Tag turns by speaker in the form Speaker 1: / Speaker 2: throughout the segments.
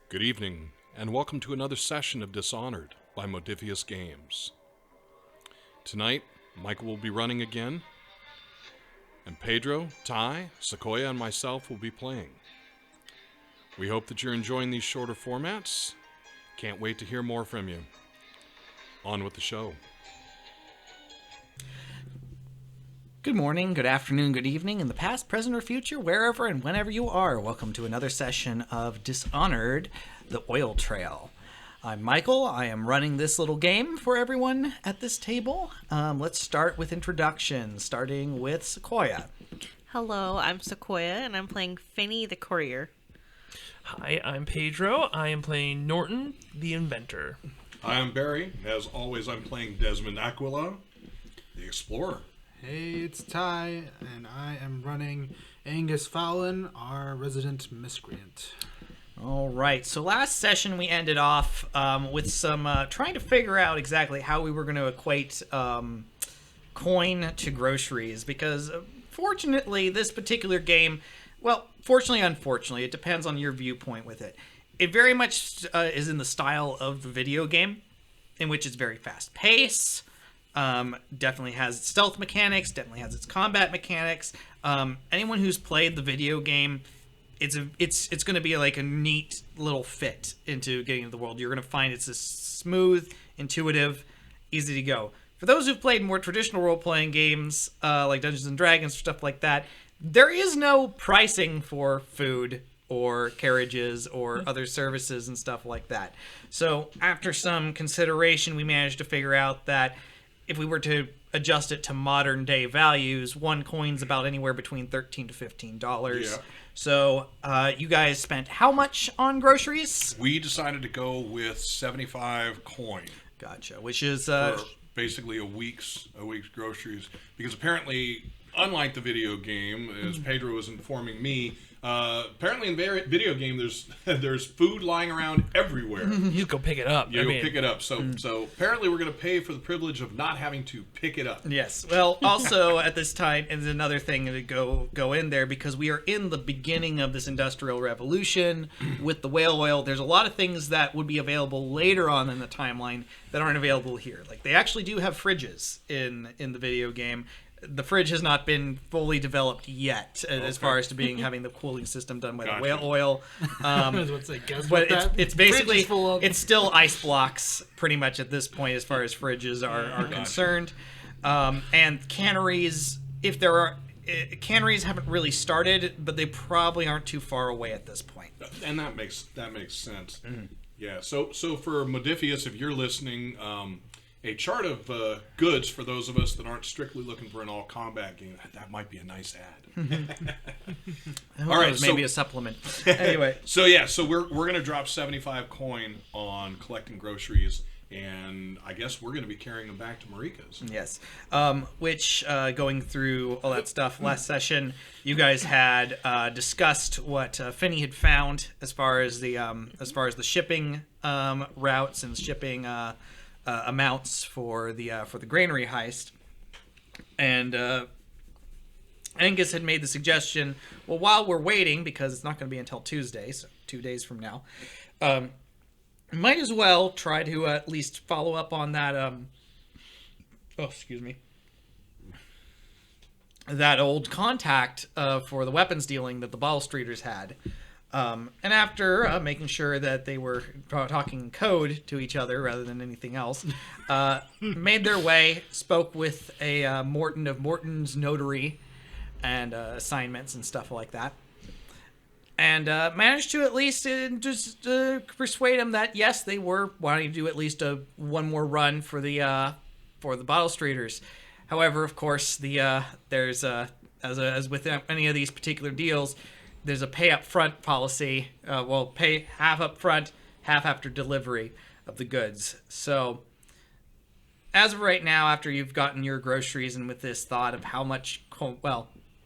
Speaker 1: Good evening, and welcome to another session of Dishonored by Modifius Games. Tonight, Michael will be running again, and Pedro, Ty, Sequoia, and myself will be playing. We hope that you're enjoying these shorter formats. Can't wait to hear more from you. On with the show.
Speaker 2: Good morning, good afternoon, good evening, in the past, present, or future, wherever and whenever you are. Welcome to another session of Dishonored, the Oil Trail. I'm Michael. I am running this little game for everyone at this table. Let's start with introductions, starting with Sequoia.
Speaker 3: Hello, I'm Sequoia, and I'm playing Finny the Courier.
Speaker 4: Hi, I'm Pedro. I am playing Norton, the Inventor.
Speaker 1: Hi, I'm Barry. As always, I'm playing Desmond Aquila, the Explorer.
Speaker 5: Hey, it's Ty, and I am running Angus Fowlin, our resident miscreant.
Speaker 2: All right, so last session we ended off with some trying to figure out exactly how we were going to equate coin to groceries, because fortunately this particular game, well, fortunately, unfortunately, it depends on your viewpoint with it. It very much is in the style of the video game, in which it's very fast-paced. Definitely has its stealth mechanics, definitely has its combat mechanics. Anyone who's played the video game, it's going to be like a neat little fit into getting into the world. You're going to find it's just smooth, intuitive, easy to go. For those who've played more traditional role-playing games, like Dungeons and Dragons, stuff like that, there is no pricing for food or carriages or other services and stuff like that. So after some consideration, we managed to figure out that if we were to adjust it to modern day values, one coin's about anywhere between $13 to $15.
Speaker 1: Yeah.
Speaker 2: So you guys spent how much on groceries?
Speaker 1: We decided to go with 75 coin.
Speaker 2: Gotcha. Which is
Speaker 1: For basically a week's groceries, because apparently, unlike the video game, as Pedro was informing me, apparently in the video game there's food lying around everywhere.
Speaker 4: You just go pick it up.
Speaker 1: You go pick it up. So apparently we're going to pay for the privilege of not having to pick it up.
Speaker 2: yes. Well, also at this time, and another thing to go in there, because we are in the beginning of this industrial revolution with the whale oil. There's a lot of things that would be available later on in the timeline that aren't available here. Like they actually do have fridges in the video game. The fridge has not been fully developed yet, as far as to having the cooling system done by the whale oil. But it's basically it's still ice blocks pretty much at this point as far as fridges are concerned. And canneries, if there are canneries, haven't really started, but they probably aren't too far away at this point.
Speaker 1: And that makes sense. Mm-hmm. Yeah. So for Modifius, if you're listening. A chart of goods for those of us that aren't strictly looking for an all-combat game. That might be a nice ad.
Speaker 2: All right, maybe a supplement. Anyway.
Speaker 1: So we're going to drop 75 coin on collecting groceries, and I guess we're going to be carrying them back to Marika's.
Speaker 2: Yes. Which, going through all that stuff last session, you guys had discussed what Finny had found as far as the shipping routes and shipping amounts for the granary heist, and Angus had made the suggestion. Well, while we're waiting, because it's not going to be until Tuesday, so 2 days from now, might as well try to at least follow up on that. That old contact for the weapons dealing that the Ball Streeters had. And after making sure that they were talking code to each other rather than anything else, made their way, spoke with a Morton of Morton's Notary and assignments and stuff like that, and managed to at least just persuade him that yes, they were wanting to do at least one more run for the Bottle Streeters. However, of course, there's as with any of these particular deals, there's a pay up front policy. Pay half up front, half after delivery of the goods. So, as of right now, after you've gotten your groceries and with this thought of how much,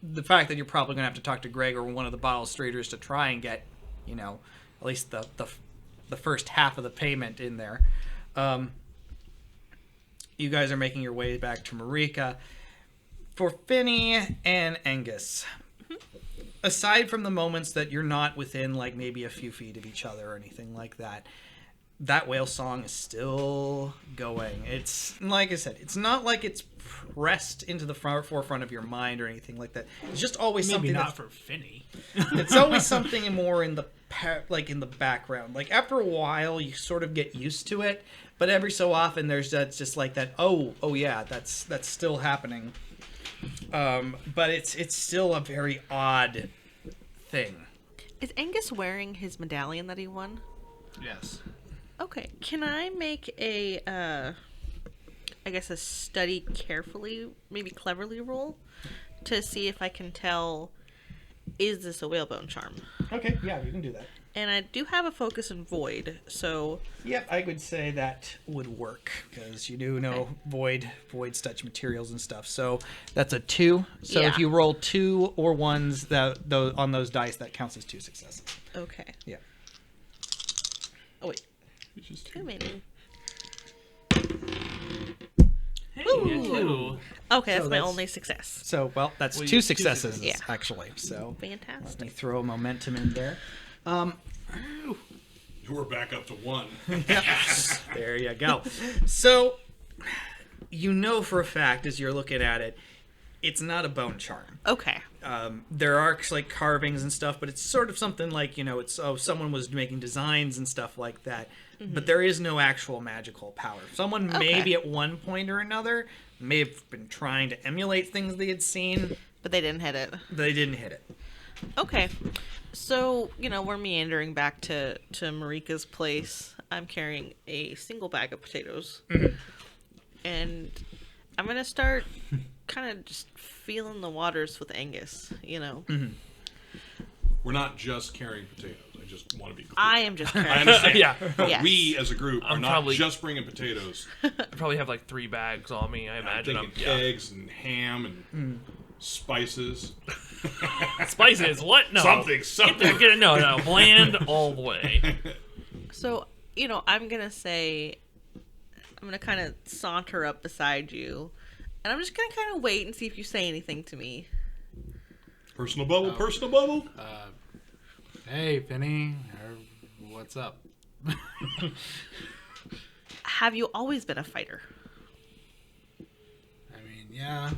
Speaker 2: the fact that you're probably going to have to talk to Greg or one of the Bottle Streeters to try and get, at least the first half of the payment in there. You guys are making your way back to Marika. For Finny and Angus. aside from the moments that you're not within like maybe a few feet of each other or anything like that, that whale song is still going. It's like I said, it's not like it's pressed into the forefront of your mind or anything like that. It's just always
Speaker 5: Maybe
Speaker 2: something
Speaker 5: not for Finny.
Speaker 2: it's always something more in the in the background. Like after a while, you sort of get used to it, but every so often there's that just like that. Oh yeah, that's still happening. But it's still a very odd thing.
Speaker 3: Is Angus wearing his medallion that he won?
Speaker 5: Yes.
Speaker 3: Okay. Can I make a, I guess a study carefully, maybe cleverly roll to see if I can tell, is this a whalebone charm?
Speaker 2: Okay, yeah, you can do that.
Speaker 3: And I do have a focus in void, so...
Speaker 2: Yep, I would say that would work, because you do know void's touch materials and stuff. So that's a 2. So
Speaker 3: Yeah.
Speaker 2: if you roll 2 or 1s on those dice, that counts as 2 successes.
Speaker 3: Okay.
Speaker 2: Yeah.
Speaker 3: Oh, wait.
Speaker 1: It's just
Speaker 3: Too many.
Speaker 4: Hey,
Speaker 3: Ooh.
Speaker 4: yeah, too.
Speaker 3: Okay, that's
Speaker 2: So
Speaker 3: my
Speaker 2: that's-
Speaker 3: only success.
Speaker 2: So, well, that's
Speaker 4: Well,
Speaker 2: 2
Speaker 4: 2
Speaker 2: successes,
Speaker 3: successes. Yeah.
Speaker 2: actually. So let me
Speaker 3: Fantastic.
Speaker 2: throw a momentum in there.
Speaker 1: We're back up to 1.
Speaker 2: There you go. So, you know for a fact, as you're looking at it, it's not a bone charm.
Speaker 3: Okay.
Speaker 2: There are like carvings and stuff, but it's sort of something like, it's someone was making designs and stuff like that. But there is no actual magical power. Someone maybe at one point or another may have been trying to emulate things they had seen.
Speaker 3: But they didn't hit it.
Speaker 2: They didn't hit it.
Speaker 3: Okay. So, we're meandering back to Marika's place. I'm carrying a single bag of potatoes. And I'm going to start kind of just feeling the waters with Angus,
Speaker 1: We're not just carrying potatoes. I just want to be clear.
Speaker 3: I am just
Speaker 1: I
Speaker 3: carrying.
Speaker 1: understand.
Speaker 4: Yeah.
Speaker 1: But
Speaker 3: Yes.
Speaker 1: we, as a group, are
Speaker 4: I'm
Speaker 1: not
Speaker 4: probably-
Speaker 1: just bringing potatoes.
Speaker 4: I probably have like 3 bags on me. I
Speaker 1: I'm
Speaker 4: imagine I'm
Speaker 1: thinking eggs and ham and spices.
Speaker 4: Spices. What? No.
Speaker 1: Something.
Speaker 4: Get it? No. Bland all the way.
Speaker 3: So, I'm going to say, I'm going to kind of saunter up beside you. And I'm just going to kind of wait and see if you say anything to me.
Speaker 1: Personal bubble, personal bubble.
Speaker 5: Hey, Finny. What's up?
Speaker 3: Have you always been a fighter?
Speaker 5: Yeah.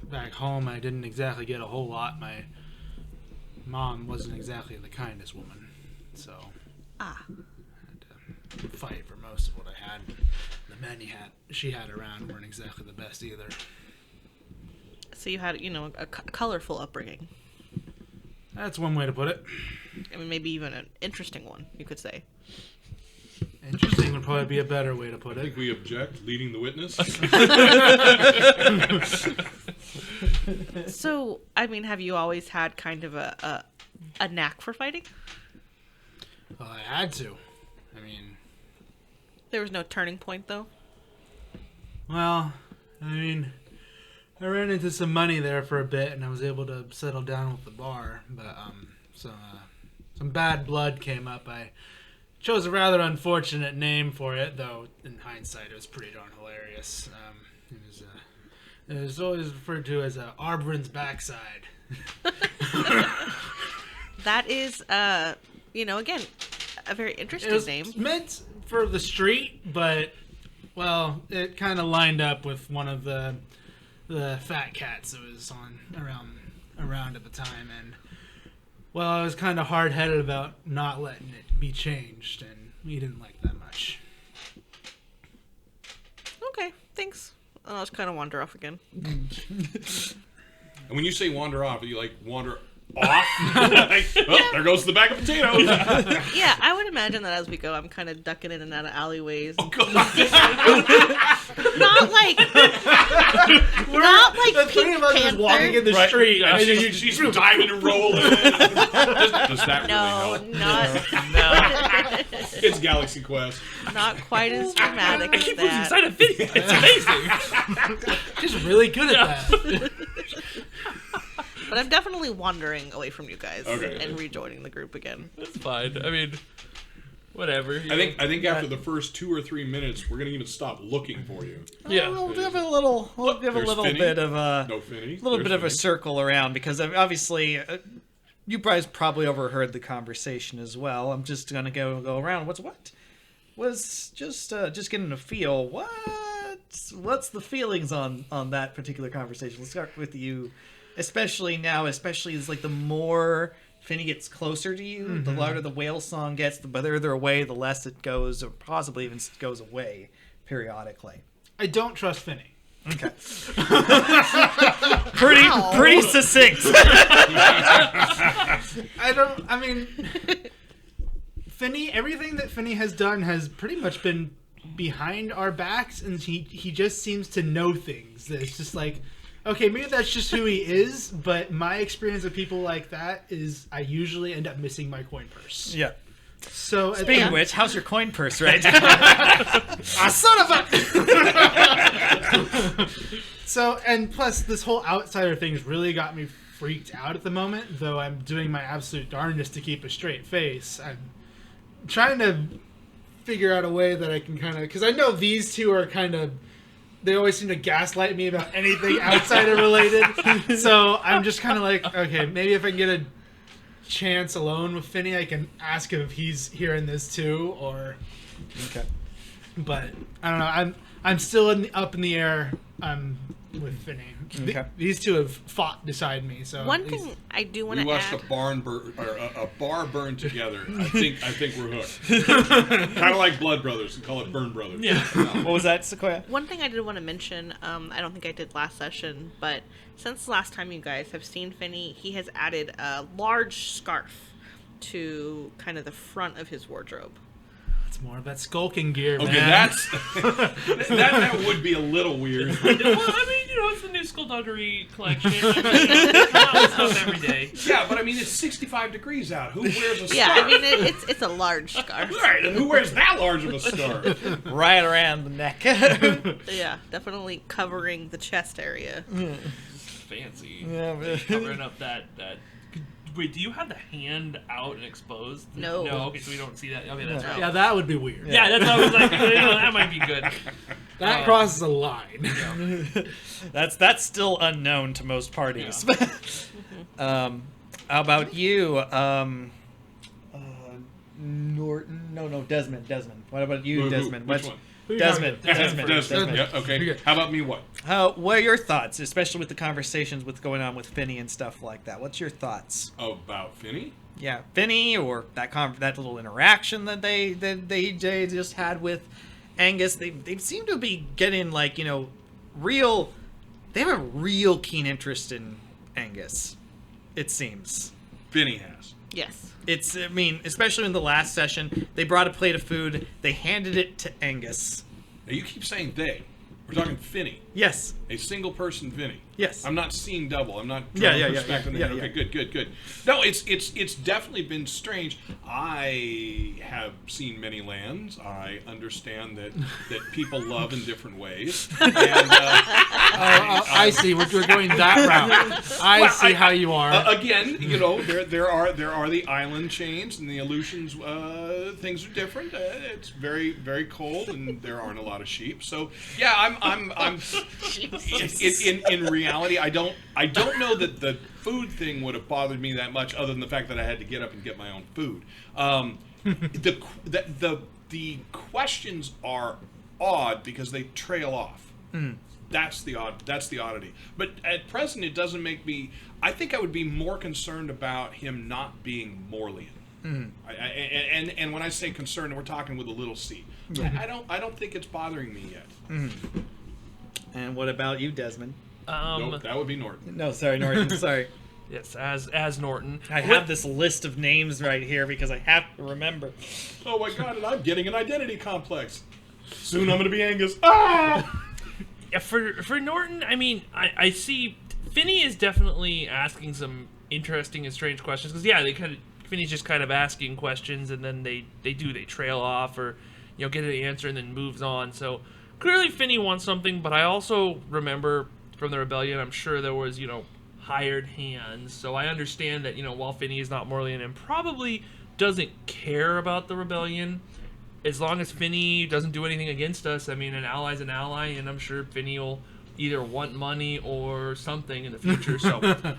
Speaker 5: Back home, I didn't exactly get a whole lot. My mom wasn't exactly the kindest woman, so
Speaker 3: Ah.
Speaker 5: I had to fight for most of what I had. The men she had around weren't exactly the best either.
Speaker 3: So you had, a colorful upbringing.
Speaker 5: That's one way to put it.
Speaker 3: I mean, maybe even an interesting one, you could say.
Speaker 5: Interesting would probably be a better way to put
Speaker 1: I
Speaker 5: it.
Speaker 1: think we object. Leading the witness.
Speaker 3: So, I mean, have you always had kind of a knack for fighting?
Speaker 5: Well, I had to.
Speaker 3: There was no turning point, though?
Speaker 5: I ran into some money there for a bit, and I was able to settle down with the bar. But some bad blood came up. I chose a rather unfortunate name for it, though in hindsight it was pretty darn hilarious. It was always referred to as Arbrin's backside.
Speaker 3: That is, again, a very
Speaker 5: It
Speaker 3: interesting
Speaker 5: was
Speaker 3: name.
Speaker 5: meant for the street, but it kind of lined up with one of the fat cats that was on around at the time, and I was kind of hard-headed about not letting it be changed, and he didn't like that much.
Speaker 3: Okay, thanks. I'll just kind of wander off again.
Speaker 1: And when you say wander off, are you like wander off? Like, well, there goes the bag of potatoes.
Speaker 3: Yeah, I would imagine that as we go, I'm kind of ducking in and out of alleyways.
Speaker 1: Oh, God.
Speaker 3: Not like
Speaker 5: The
Speaker 3: Pink
Speaker 5: three of us just
Speaker 3: Panther.
Speaker 5: walking in the
Speaker 1: Right.
Speaker 5: street.
Speaker 1: Yeah,
Speaker 5: and then
Speaker 1: she's diving and rolling. Does that
Speaker 3: No,
Speaker 1: really help?
Speaker 3: not
Speaker 1: It's Galaxy Quest.
Speaker 3: not quite as dramatic
Speaker 4: I
Speaker 3: as
Speaker 4: keep losing
Speaker 3: that.
Speaker 4: sight of video. It's amazing.
Speaker 5: She's really good at that.
Speaker 3: But I'm definitely wandering away from you guys
Speaker 1: Okay.
Speaker 3: and rejoining the group again.
Speaker 4: That's fine. I mean, whatever.
Speaker 1: I think after the first 2 or 3 minutes, we're gonna even stop looking for you.
Speaker 4: Yeah.
Speaker 2: We'll give a little. We'll give a
Speaker 1: There's
Speaker 2: little
Speaker 1: Finny.
Speaker 2: bit of a
Speaker 1: No Finny.
Speaker 2: little bit
Speaker 1: There's
Speaker 2: of a
Speaker 1: Finny.
Speaker 2: circle around because obviously you guys probably overheard the conversation as well. I'm just gonna go around. What was just getting a feel. What's the feelings on that particular conversation? Let's start with you, especially as like the more Finny gets closer to you, the louder the whale song gets, the further away, the less it goes, or possibly even goes away periodically.
Speaker 5: I don't trust Finny.
Speaker 2: Okay. Pretty succinct.
Speaker 5: I mean, Finny, everything that Finny has done has pretty much been behind our backs, and he just seems to know things. That it's just like, okay, maybe that's just who he is, but my experience of people like that is I usually end up missing my coin purse.
Speaker 2: Yeah.
Speaker 5: So
Speaker 2: Speaking of which, how's your coin purse, right?
Speaker 5: son of a... So, and plus, this whole outsider thing's really got me freaked out at the moment, though I'm doing my absolute darndest to keep a straight face. I'm trying to figure out a way that I can kind of... Because I know these two are kind of... They always seem to gaslight me about anything outsider related. So I'm just kind of like, okay, maybe if I can get a chance alone with Finny, I can ask him if he's hearing this too, or...
Speaker 2: Okay.
Speaker 5: But I don't know. I'm still up in the air. With Finny.
Speaker 2: Okay.
Speaker 5: These two have fought beside me. So
Speaker 3: One thing I do want
Speaker 1: We
Speaker 3: to
Speaker 1: watched
Speaker 3: add.
Speaker 1: a bar burn together. I think we're hooked. Kind of like Blood Brothers. We call it Burn Brothers.
Speaker 4: Yeah.
Speaker 2: What was that, Sequoia?
Speaker 3: One thing I did want to mention, I don't think I did last session, but since the last time you guys have seen Finny, he has added a large scarf to kind of the front of his wardrobe.
Speaker 5: it's more of that skulking gear,
Speaker 1: Okay,
Speaker 5: man.
Speaker 1: that's that would be a little weird.
Speaker 4: Well, I mean, it's the new skullduggery collection. Stuff every day.
Speaker 1: Yeah, but I mean, it's 65 degrees out. Who wears a scarf?
Speaker 3: Yeah, I mean it's a large scarf.
Speaker 1: Right, and who wears that large of a scarf?
Speaker 2: Right around the neck.
Speaker 3: Yeah, definitely covering the chest area.
Speaker 4: Fancy.
Speaker 2: Yeah, but-
Speaker 4: Covering up that. Wait, do you have the hand out and exposed?
Speaker 3: No.
Speaker 4: No. Okay, so we don't see that. Okay, that's right.
Speaker 5: Yeah, that would be weird.
Speaker 4: Yeah, that's what I was like. That might be good.
Speaker 5: That crosses a line.
Speaker 2: That's still unknown to most parties. How about you, Norton? No, Desmond. What about you,
Speaker 1: Who?
Speaker 2: Desmond?
Speaker 1: Which
Speaker 2: What's-
Speaker 1: one?
Speaker 2: Desmond.
Speaker 1: Yeah, okay. How about me? What?
Speaker 2: What are your thoughts, especially with the conversations with going on with Finny and stuff like that? What's your thoughts?
Speaker 1: About Finny?
Speaker 2: Yeah, Finny, or that little interaction that they just had with Angus. They seem to be getting real. They have a real keen interest in Angus. It seems.
Speaker 1: Finny has.
Speaker 3: Yes.
Speaker 2: I mean, especially in the last session, they brought a plate of food. They handed it to Angus.
Speaker 1: Now you keep saying they. We're talking Finny.
Speaker 2: Yes.
Speaker 1: A single person Vinny.
Speaker 2: Yes.
Speaker 1: I'm not seeing double. I'm not
Speaker 2: Yeah.
Speaker 1: perspective.
Speaker 2: Yeah.
Speaker 1: Okay, good. No, it's definitely been strange. I have seen many lands. I understand that people love in different ways. And,
Speaker 5: I see. We're going that route. I see how you are.
Speaker 1: again, there are the island chains and the illusions. Things are different. It's very, very cold, and there aren't a lot of sheep. So yeah, I'm in reality, I don't know that the food thing would have bothered me that much, other than the fact that I had to get up and get my own food. The questions are odd because they trail off. That's the oddity. But at present, it doesn't make me. I think I would be more concerned about him not being Morleyan. And when I say concerned, we're talking with a little c. I don't think it's bothering me yet.
Speaker 2: And what about you, Desmond?
Speaker 1: Nope, that would be Norton.
Speaker 2: No, sorry, Norton. Sorry.
Speaker 4: Yes, as Norton.
Speaker 2: I have this list of names right here because I have to remember.
Speaker 1: Oh my god, and I'm getting an identity complex. Soon I'm going to be Angus. Ah!
Speaker 4: Yeah, for Norton, I mean, I see Finny is definitely asking some interesting and strange questions, because Finny's just kind of asking questions, and then they trail off, or get an answer and then moves on. So clearly Finny wants something, but I also remember from the rebellion, I'm sure there was hired hands. So I understand that while Finny is not Morleyan and probably doesn't care about the rebellion. As long as Finney doesn't do anything against us, I mean, an ally's an ally, and I'm sure Finney will either want money or something in the future. So,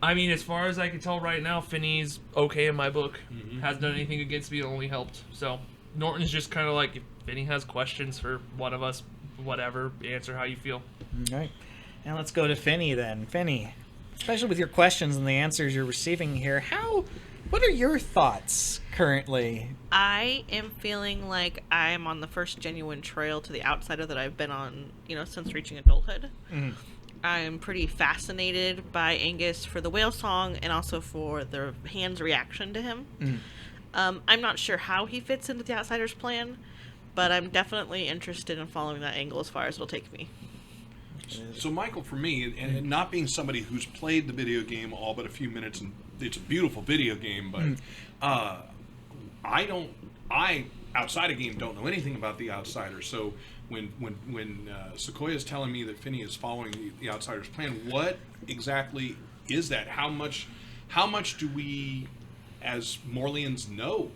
Speaker 4: I mean, as far as I can tell right now, Finney's okay in my book. Hasn't done anything against me, only helped. So, Norton's just kind of like, if Finney has questions for one of us, whatever, answer how you feel.
Speaker 2: All right. And let's go to Finney then. Finney, especially with your questions and the answers you're receiving here, what are your thoughts currently?
Speaker 3: I am feeling like I am on the first genuine trail to the outsider that I've been on, since reaching adulthood. I am pretty fascinated by Angus for the whale song and also for the hand's reaction to him. I'm not sure how he fits into the outsider's plan, but I'm definitely interested in following that angle as far as it'll take me.
Speaker 1: So, Michael, for me, and not being somebody who's played the video game all but a few minutes, and it's a beautiful video game, but I outside of game don't know anything about the outsider. So when Sequoia's telling me that Finney is following the outsider's plan, what exactly is that? How much do we as Morleyans know?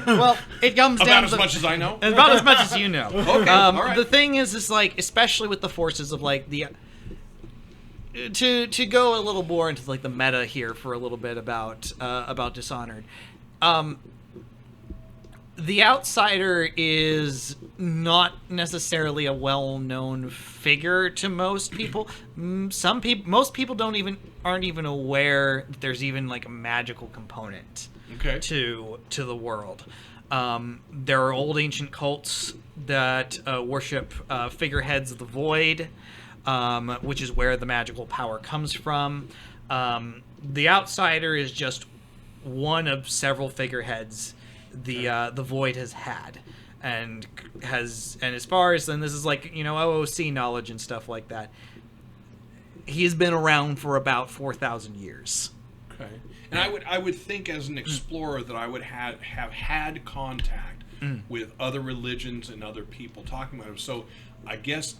Speaker 2: Well, it comes down
Speaker 1: About as
Speaker 2: to
Speaker 1: much as I know?
Speaker 2: about as much as you know.
Speaker 1: Okay, all right.
Speaker 2: The thing is like, especially with the forces of like the to go a little more into like the meta here for a little bit about Dishonored. The outsider is not necessarily a well-known figure to most people. Most people aren't even aware that there's even like a magical component to the world. There are old ancient cults that worship figureheads of the void, which is where the magical power comes from. The outsider is just one of several figureheads the void has had, and as far as, and this is like OOC knowledge and stuff like that, he's been around for about 4,000 years.
Speaker 1: Okay, and I would think as an explorer that I would have had contact with other religions and other people talking about him. So I guess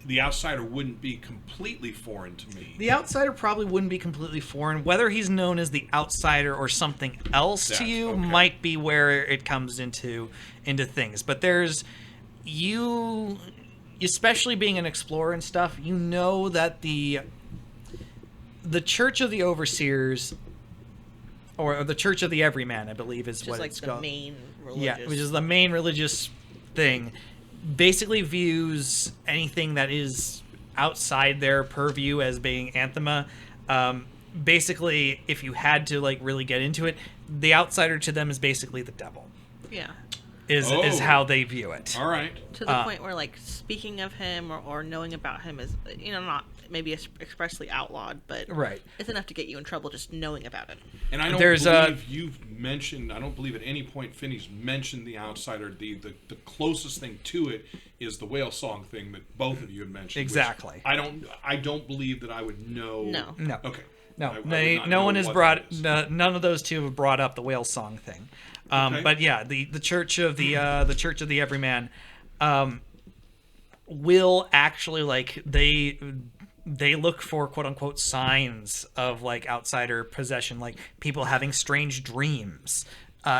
Speaker 1: the outsider wouldn't be completely foreign to me.
Speaker 2: The outsider probably wouldn't be completely foreign. Whether he's known as the outsider or something else to you might be where it comes into things. But there's you, especially being an explorer and stuff, that the Church of the Overseers, or the Church of the Everyman, I believe is what it's called.
Speaker 3: Main religious.
Speaker 2: Yeah, which is the main religious thing. Basically views anything that is outside their purview as being anathema. Basically, if you had to like really get into it, the outsider to them is basically the devil.
Speaker 3: Yeah.
Speaker 2: Is how they view it.
Speaker 1: All right.
Speaker 3: To the point where like speaking of him or knowing about him is not maybe expressly outlawed, but it's enough to get you in trouble just knowing about it.
Speaker 1: And I don't believe you've mentioned. I don't believe at any point Finney's mentioned the outsider. The closest thing to it is the whale song thing that both of you have mentioned.
Speaker 2: Exactly.
Speaker 1: I don't believe that I would know.
Speaker 3: No.
Speaker 1: Okay.
Speaker 2: No. No one has brought. None of those two have brought up the whale song thing. But yeah, the Church of the Church of the Everyman will actually like they look for quote unquote signs of like outsider possession, like people having strange dreams.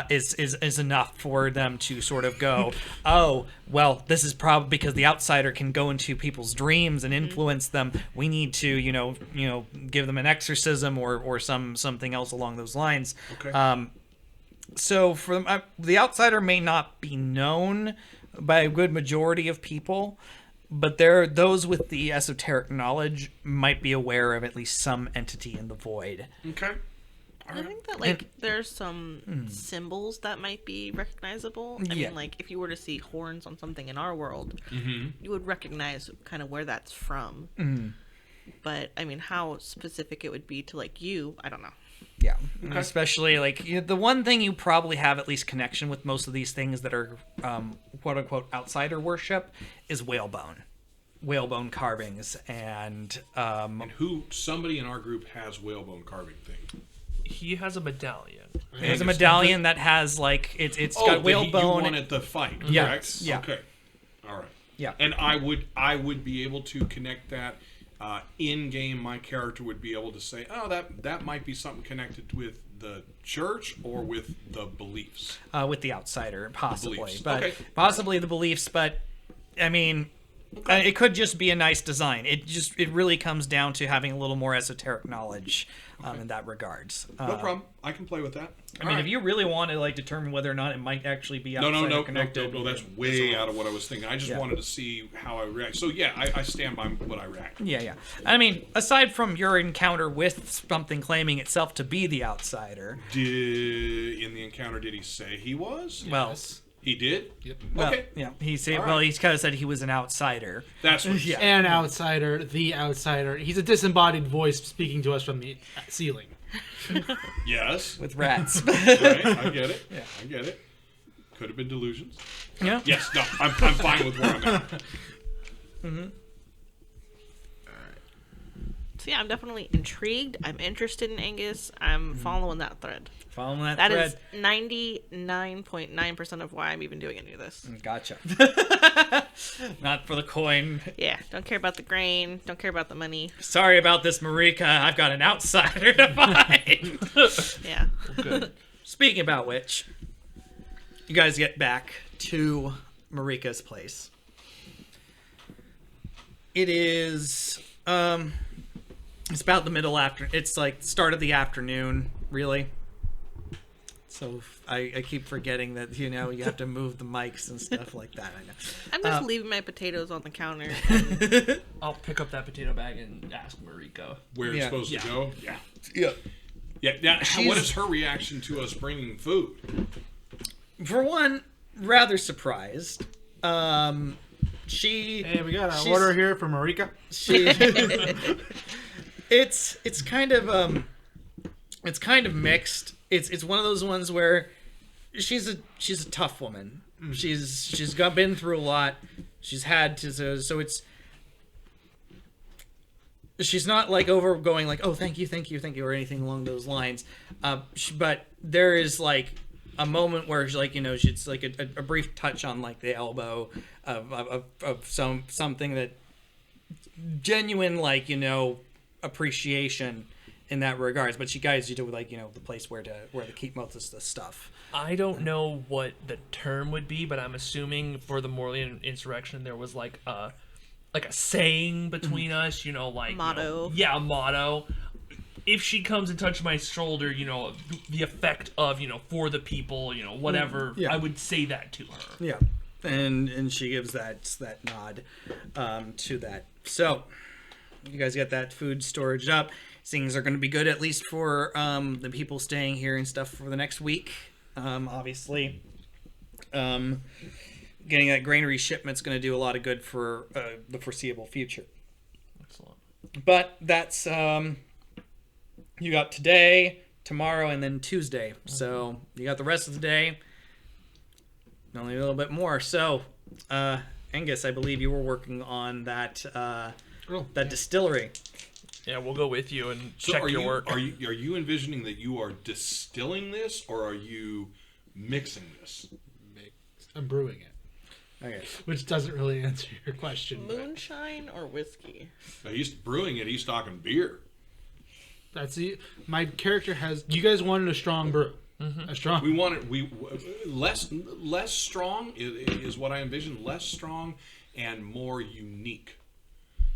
Speaker 2: Is enough for them to sort of go, oh, well, this is probably because the outsider can go into people's dreams and influence them. We need to, give them an exorcism or something else along those lines.
Speaker 1: Okay.
Speaker 2: So for the outsider may not be known by a good majority of people, but those with the esoteric knowledge might be aware of at least some entity in the void.
Speaker 1: Okay.
Speaker 3: I think that there's some symbols that might be recognizable. I mean, like if you were to see horns on something in our world, you would recognize kind of where that's from. But I mean, how specific it would be to like you, I don't know.
Speaker 2: Yeah, especially like the one thing you probably have at least connection with most of these things that are quote unquote outsider worship is whalebone carvings, and
Speaker 1: somebody in our group has whalebone carving thing.
Speaker 4: He has a medallion.
Speaker 2: He has a medallion that has like it's got whalebone.
Speaker 1: You won at the fight, correct?
Speaker 2: Yes. Yeah.
Speaker 1: Okay. All right.
Speaker 2: Yeah.
Speaker 1: And I would be able to connect that in game my character would be able to say, oh, that might be something connected with the church or with the beliefs.
Speaker 2: With the outsider, possibly,
Speaker 1: beliefs.
Speaker 2: but
Speaker 1: Okay.
Speaker 2: possibly the beliefs. But I mean, it could just be a nice design. It really comes down to having a little more esoteric knowledge in that regards.
Speaker 1: No problem. I can play with that.
Speaker 2: I mean, if you really want to determine whether or not it might actually be outsider
Speaker 1: No,
Speaker 2: connected,
Speaker 1: that's way out of what I was thinking. I just wanted to see how I react. So yeah, I stand by what I react.
Speaker 2: Yeah. I mean, aside from your encounter with something claiming itself to be the outsider,
Speaker 1: In the encounter, did he say he was?
Speaker 2: well,
Speaker 1: He did?
Speaker 5: Yep.
Speaker 1: Okay.
Speaker 2: yeah, he said,
Speaker 1: All
Speaker 2: well,
Speaker 1: right.
Speaker 2: he's kind of said he was an outsider.
Speaker 1: That's what
Speaker 2: Yeah.
Speaker 5: An outsider, the outsider. He's a disembodied voice speaking to us from the ceiling.
Speaker 1: Yes.
Speaker 2: With rats.
Speaker 1: Right. I get it. Yeah. I get it. Could have been delusions.
Speaker 2: Yeah.
Speaker 1: Yes. No. I'm fine with where I'm at.
Speaker 3: So yeah, I'm definitely intrigued. I'm interested in Angus. I'm following that thread.
Speaker 2: Following that
Speaker 3: That
Speaker 2: thread.
Speaker 3: is 99.9% of why I'm even doing any of this.
Speaker 2: Gotcha. Not for the coin.
Speaker 3: Yeah, don't care about the grain. Don't care about the money.
Speaker 2: Sorry about this, Marika. I've got an outsider to find.
Speaker 3: Yeah.
Speaker 4: Good.
Speaker 2: Speaking about which, you guys get back to Marika's place. It is, it's about the middle after. It's like start of the afternoon, really. So I keep forgetting that, you have to move the mics and stuff like that. I know.
Speaker 3: I'm just leaving my potatoes on the counter.
Speaker 4: I'll pick up that potato bag and ask Mariko.
Speaker 1: Where it's
Speaker 2: Yeah.
Speaker 1: supposed to go? Yeah.
Speaker 2: Yeah.
Speaker 1: Yeah. Now, what is her reaction to us bringing food?
Speaker 2: For one, rather surprised. She.
Speaker 5: Hey, we got
Speaker 2: she's-
Speaker 5: our order here for Marika.
Speaker 2: She, it's kind of mixed. It's one of those ones where she's a tough woman. She's been through a lot. She's had to so it's she's not like over going like, oh, thank you or anything along those lines. But there is like a moment where she's like, it's like a brief touch on like the elbow of something that genuine like appreciation in that regards, but she guides you to like the place where to keep most of the stuff.
Speaker 4: I don't know what the term would be, but I'm assuming for the Morleyan insurrection there was like a saying between us, like
Speaker 3: Motto.
Speaker 4: A motto. If she comes and touches my shoulder, the effect of for the people, whatever.
Speaker 2: Yeah.
Speaker 4: I would say that to her.
Speaker 2: Yeah, and she gives that nod to that. So you guys get that food storage up. Things are going to be good, at least for the people staying here and stuff for the next week. Obviously, getting that granary shipment's going to do a lot of good for the foreseeable future.
Speaker 4: Excellent.
Speaker 2: But that's you got today, tomorrow, and then Tuesday. So you got the rest of the day. Only a little bit more. So, Angus, I believe you were working on that that distillery.
Speaker 4: Yeah, we'll go with you and
Speaker 1: So
Speaker 4: check
Speaker 1: are
Speaker 4: your
Speaker 1: you,
Speaker 4: work.
Speaker 1: Are you envisioning that you are distilling this, or are you mixing this?
Speaker 5: I'm brewing it,
Speaker 2: Okay.
Speaker 5: which doesn't really answer your question. but
Speaker 3: Moonshine or whiskey?
Speaker 1: Now, he's brewing it. He's talking beer.
Speaker 5: That's the my character has. You guys wanted a strong brew, a strong.
Speaker 1: We want it. Less strong is what I envision. Less strong and more unique.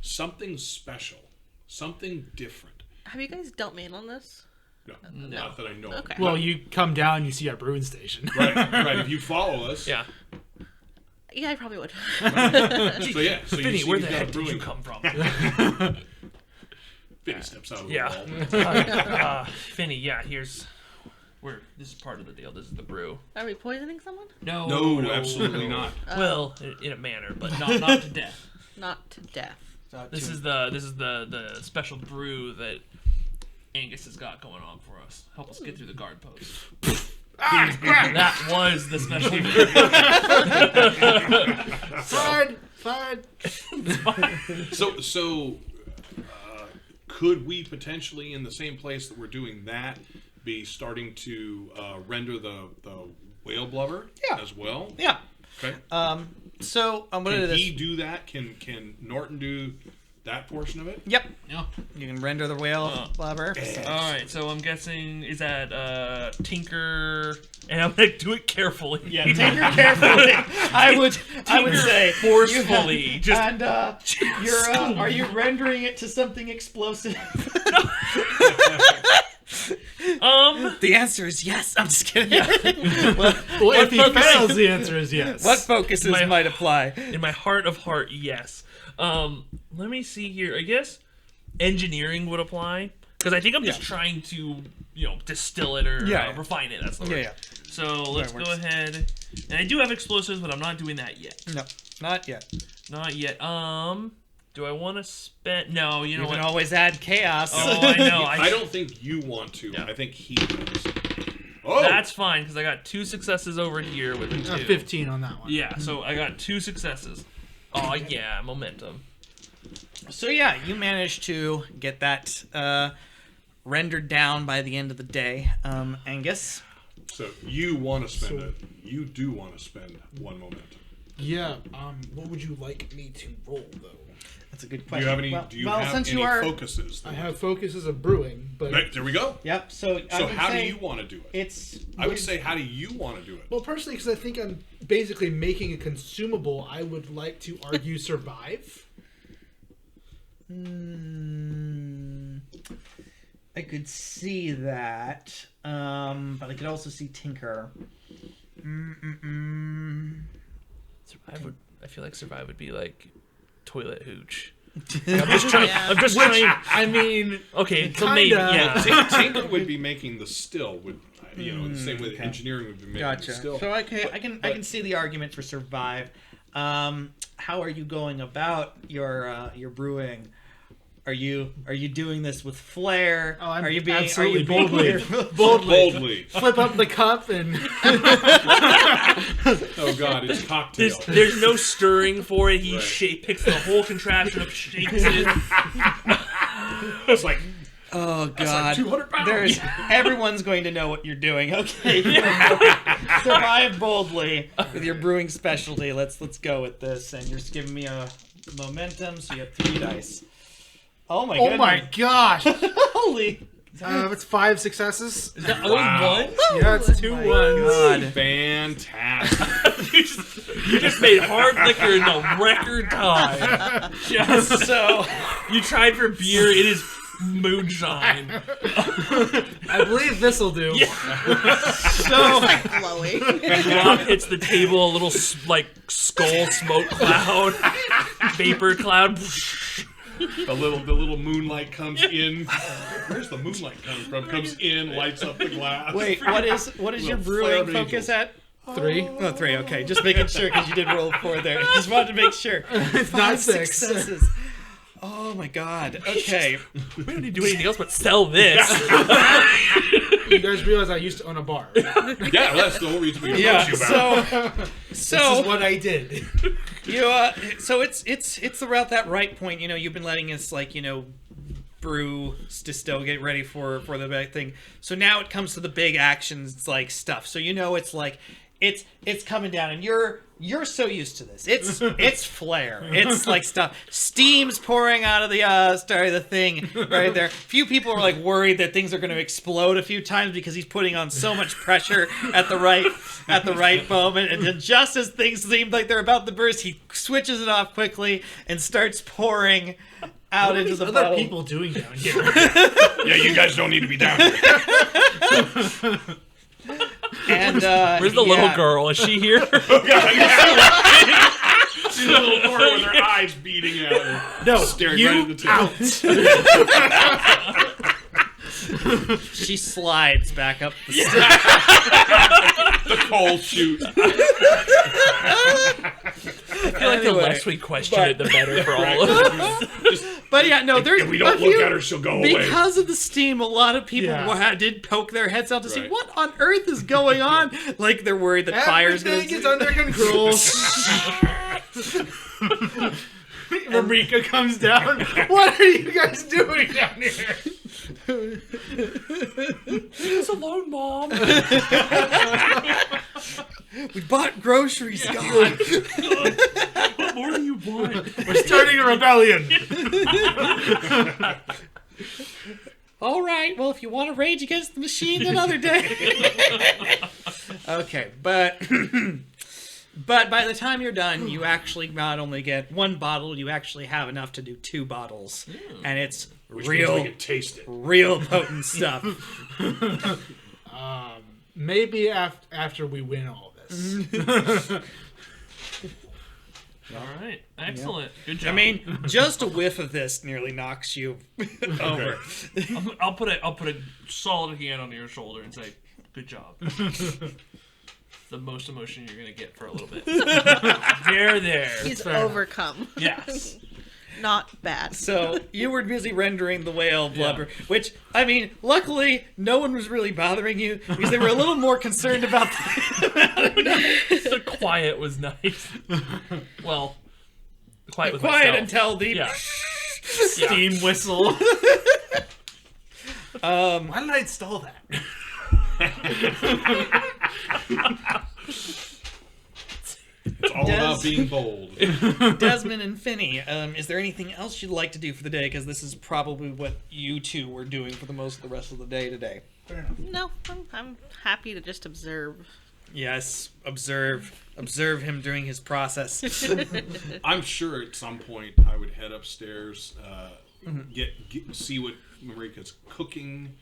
Speaker 1: Something special. Something different.
Speaker 3: Have you guys dealt me in on this?
Speaker 1: No, not that I know.
Speaker 3: Okay.
Speaker 1: Of.
Speaker 5: Well, you come down, you see our brewing station.
Speaker 1: Right. If you follow us.
Speaker 4: Yeah.
Speaker 3: Yeah, I probably would.
Speaker 1: So yeah. So
Speaker 4: Finny,
Speaker 1: you see
Speaker 4: where
Speaker 1: he's
Speaker 4: the
Speaker 1: got a
Speaker 4: heck did you
Speaker 1: brewing.
Speaker 4: come from?
Speaker 1: Finny steps out of the
Speaker 4: Yeah.
Speaker 1: wall.
Speaker 4: Finny, this is part of the deal. This is the brew.
Speaker 3: Are we poisoning someone?
Speaker 1: No, absolutely not.
Speaker 4: Well, in a manner, but not to death.
Speaker 3: Not to death.
Speaker 4: This is the special brew that Angus has got going on for us. Help us get through the guard post. That was the special brew.
Speaker 5: Fine.
Speaker 1: So, could we potentially, in the same place that we're doing that, be starting to render the whale blubber as well?
Speaker 2: Yeah.
Speaker 1: Okay.
Speaker 2: So I'm gonna do
Speaker 1: Can
Speaker 2: this.
Speaker 1: he do that? Can Norton do that portion of it?
Speaker 2: Yep.
Speaker 5: Yeah.
Speaker 2: You can render the whale blubber.
Speaker 4: All right, so I'm guessing is that Tinker, and I'm gonna do it carefully.
Speaker 2: Yeah, tinker carefully. I would say
Speaker 4: forcefully.
Speaker 2: You
Speaker 4: Just
Speaker 2: and you're are you rendering it to something explosive? The answer is yes. I'm just kidding.
Speaker 5: Well, if he fails, the answer is yes.
Speaker 2: What focuses might apply?
Speaker 4: in my heart of heart, yes. Let me see here. I guess engineering would apply because I think I'm just trying to, distill it or refine it. That's the word.
Speaker 2: Yeah.
Speaker 4: So let's go ahead. And I do have explosives, but I'm not doing that yet.
Speaker 2: No, not yet.
Speaker 4: Not yet. Do I want to spend? No, you know
Speaker 2: You
Speaker 4: what?
Speaker 2: can always add chaos.
Speaker 4: Oh, I know.
Speaker 1: I don't think you want to.
Speaker 4: Yeah.
Speaker 1: I think he does. Oh!
Speaker 4: That's fine because I got 2 successes over here with a 2.
Speaker 5: 15 on that one.
Speaker 4: Yeah, so I got 2 successes. Oh yeah, momentum.
Speaker 2: So yeah, you managed to get that rendered down by the end of the day. Angus.
Speaker 1: So you want to spend it. You do want to spend 1 momentum.
Speaker 5: Yeah. What would you like me to roll though?
Speaker 2: That's a good
Speaker 1: Do
Speaker 2: question.
Speaker 1: you have any?
Speaker 2: Well,
Speaker 1: do you
Speaker 2: well,
Speaker 1: have
Speaker 2: since
Speaker 1: any
Speaker 2: you are,
Speaker 1: focuses?
Speaker 5: I have focuses of brewing, but
Speaker 1: Right, there we go.
Speaker 2: Yep. So I
Speaker 1: So
Speaker 2: would
Speaker 1: how do
Speaker 2: say
Speaker 1: you want to do it?
Speaker 2: it's.
Speaker 1: I would say, how do you want to do it?
Speaker 5: well, personally, because I think I'm basically making a consumable, I would like to argue survive.
Speaker 2: I could see that, but I could also see Tinker.
Speaker 4: Survive I feel like survive would be like toilet hooch. I'm just trying.
Speaker 5: I mean,
Speaker 4: Okay, so
Speaker 5: kinda.
Speaker 4: maybe yeah.
Speaker 1: Tinker would be making the still. Would the same way that engineering would be making the
Speaker 2: Gotcha.
Speaker 1: still.
Speaker 2: So I can see the argument for survive. How are you going about your brewing? Are you doing this with flair?
Speaker 5: Oh, I'm
Speaker 2: are you being
Speaker 5: absolutely
Speaker 2: boldly?
Speaker 1: Boldly.
Speaker 5: flip up the cup and
Speaker 1: Oh God, it's cocktail.
Speaker 4: There's no stirring for it. He
Speaker 1: Right.
Speaker 4: picks the whole contraption up, shakes it.
Speaker 1: It's like
Speaker 2: Oh
Speaker 1: that's like
Speaker 2: God!
Speaker 1: 200 pounds.
Speaker 2: There's everyone's going to know what you're doing. Okay, survive boldly with your brewing specialty. Let's go with this, and you're just giving me a momentum, so you have 3 dice. Oh my
Speaker 5: oh my gosh!
Speaker 2: Holy!
Speaker 5: It's 5 successes.
Speaker 4: Is that only one?
Speaker 5: Yeah, it's 2
Speaker 2: my
Speaker 5: ones.
Speaker 2: God.
Speaker 1: Fantastic.
Speaker 4: you just made hard liquor in a record time. Just
Speaker 2: So
Speaker 4: you tried for beer. It is moonshine.
Speaker 5: I believe this'll do.
Speaker 2: so
Speaker 3: Glowing.
Speaker 4: Rob hits the table. A little skull smoke cloud, vapor cloud.
Speaker 1: The little moonlight comes in. Where's the moonlight coming from? Comes in, lights up the glass.
Speaker 2: wait, what is your brewing
Speaker 1: flare of
Speaker 2: focus
Speaker 1: angels.
Speaker 2: at?
Speaker 5: 3.
Speaker 2: Oh, 3. Okay, just making sure because you did roll 4 there. Just wanted to make sure.
Speaker 5: It's
Speaker 2: 5
Speaker 5: not 6.
Speaker 2: successes. Oh my God. Okay.
Speaker 4: We don't need to do anything else but sell this.
Speaker 5: You guys realize I used to own a bar.
Speaker 1: Yeah, well, that's the whole reason we
Speaker 2: Yeah.
Speaker 1: approached you about.
Speaker 5: This is what I did.
Speaker 2: You so it's around that right point. You've been letting us brew, distill, get ready for the big thing. So now it comes to the big actions stuff. So it's like it's coming down, and you're so used to this. It's flare. It's stuff. Steam's pouring out of the thing right there. Few people are worried that things are going to explode a few times because he's putting on so much pressure at the right moment. And then just as things seem like they're about to burst, he switches it off quickly and starts pouring out into the
Speaker 5: other
Speaker 2: bottle.
Speaker 5: people doing down here?
Speaker 1: Yeah, you guys don't need to be down here.
Speaker 2: And
Speaker 4: Where's the little girl? Is she here?
Speaker 1: She's in a little corner with her eyes beating at her.
Speaker 5: No,
Speaker 1: Staring
Speaker 5: you
Speaker 1: right at the table.
Speaker 2: she slides back up the stairs.
Speaker 1: The coal chute.
Speaker 4: I feel like the less we question it, the better for all of us.
Speaker 2: But yeah, no, there's.
Speaker 1: If we don't look at her, she'll go away.
Speaker 2: Because of the steam, a lot of people did poke their heads out to see
Speaker 1: Right.
Speaker 2: what on earth is going on. They're worried that fire's going
Speaker 5: Everything is under control. Marika comes down. What are you guys doing down here?
Speaker 4: Leave alone, Mom.
Speaker 2: We bought groceries, God.
Speaker 4: What more do you want?
Speaker 5: We're starting a rebellion.
Speaker 2: All right, well, if you want to rage against the machine another day. Okay, but by the time you're done, you actually not only get one bottle, you actually have enough to do 2 bottles. And it's
Speaker 1: Which means we
Speaker 2: real,
Speaker 1: can taste it.
Speaker 2: real potent stuff.
Speaker 5: Maybe after we win all this.
Speaker 4: All right. Excellent. Good job.
Speaker 2: I mean, just a whiff of this nearly knocks you over.
Speaker 4: I'll put a solid hand on your shoulder and say, "Good job." The most emotion you're gonna get for a little bit. There.
Speaker 3: He's overcome.
Speaker 4: Yes.
Speaker 3: Not bad.
Speaker 2: So you were busy rendering the whale blubber, which, I mean, luckily no one was really bothering you because they were a little more concerned about
Speaker 4: The quiet was nice. Well, quiet was
Speaker 2: quiet
Speaker 4: myself.
Speaker 2: until the
Speaker 5: Steam whistle. Why did I install that?
Speaker 1: It's all about being bold.
Speaker 2: Desmond and Finney, is there anything else you'd like to do for the day? Because this is probably what you two were doing for the most of the rest of the day today.
Speaker 3: No, I'm happy to just observe.
Speaker 2: Yes, observe him during his process.
Speaker 1: I'm sure at some point I would head upstairs, see what Marika's cooking,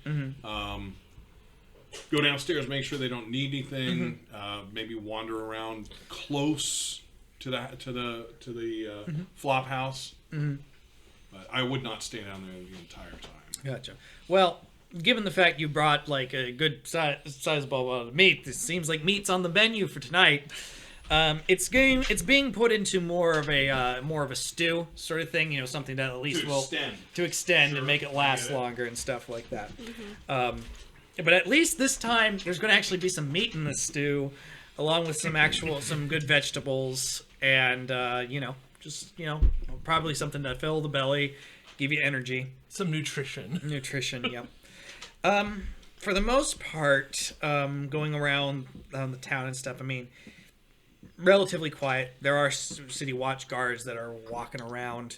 Speaker 1: go downstairs, make sure they don't need anything, maybe wander around close to the flop house. But I would not stay down there the entire time.
Speaker 2: Gotcha. Well, given the fact you brought like a good sizable amount of meat, it seems like meat's on the menu for tonight. It's being put into more of a stew sort of thing, something that at least to extend
Speaker 1: Sure.
Speaker 2: and make it last longer and stuff like that. But at least this time there's going to actually be some meat in the stew, along with some good vegetables, and probably something to fill the belly, give you energy.
Speaker 4: Some nutrition.
Speaker 2: Yep. For the most part, going around the town and stuff, I mean, relatively quiet. There are city watch guards that are walking around.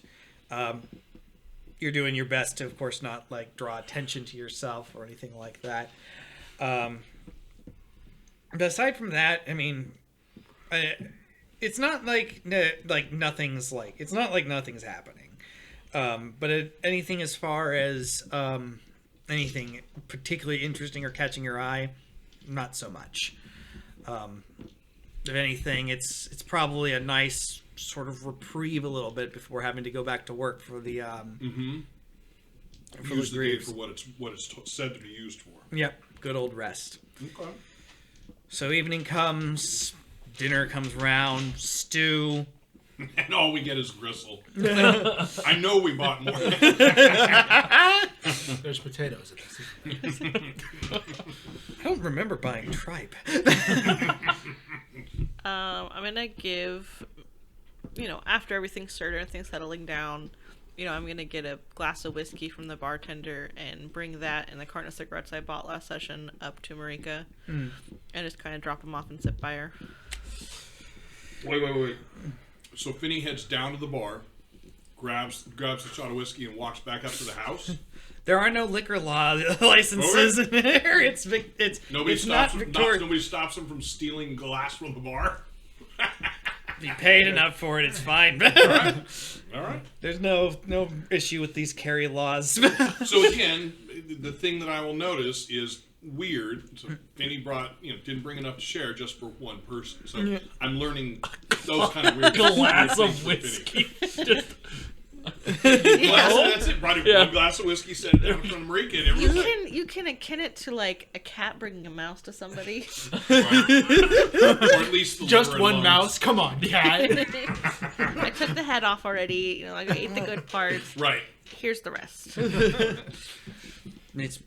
Speaker 2: You're doing your best to, of course, not like draw attention to yourself or anything like that. But aside from that, I mean, it's not like nothing's happening. But anything as far as anything particularly interesting or catching your eye, not so much. If anything, it's probably a nice sort of reprieve a little bit before having to go back to work for the
Speaker 1: Use the day for what it's said to be used for.
Speaker 2: Yep, good old rest.
Speaker 1: Okay.
Speaker 2: So evening comes, dinner comes round, stew.
Speaker 1: And all we get is gristle. I know we bought more.
Speaker 5: There's potatoes in this.
Speaker 2: I don't remember buying tripe.
Speaker 3: I'm gonna give, after everything's stirred and everything's settling down, I'm gonna get a glass of whiskey from the bartender and bring that and the carton of cigarettes I bought last session up to Marika, and just kind of drop them off and sit by her.
Speaker 1: Wait. So Finney heads down to the bar, grabs a shot of whiskey, and walks back up to the house.
Speaker 2: There are no liquor law licenses in here.
Speaker 1: Nobody
Speaker 2: it's
Speaker 1: stops
Speaker 2: not
Speaker 1: him.
Speaker 2: Victoria.
Speaker 1: Nobody stops him from stealing glass from the bar.
Speaker 2: If you paid enough for it, it's fine.
Speaker 1: All right.
Speaker 2: There's no issue with these carry laws.
Speaker 1: So again, the thing that I will notice is weird. So Finney didn't bring enough to share just for one person. So I'm learning those kind of weird
Speaker 4: Glass
Speaker 1: things
Speaker 4: of
Speaker 1: from Finney.
Speaker 4: whiskey.
Speaker 1: That's it. Brought him one glass of whiskey, set it down in front of Marika, and everyone's like,
Speaker 3: You can akin it to like a cat bringing a mouse to somebody.
Speaker 1: or at least the
Speaker 5: Just
Speaker 1: liver and
Speaker 5: one
Speaker 1: lungs.
Speaker 5: mouse? Come on, cat.
Speaker 3: I took the head off already. I ate the good parts.
Speaker 1: Right.
Speaker 3: Here's the rest.
Speaker 2: Which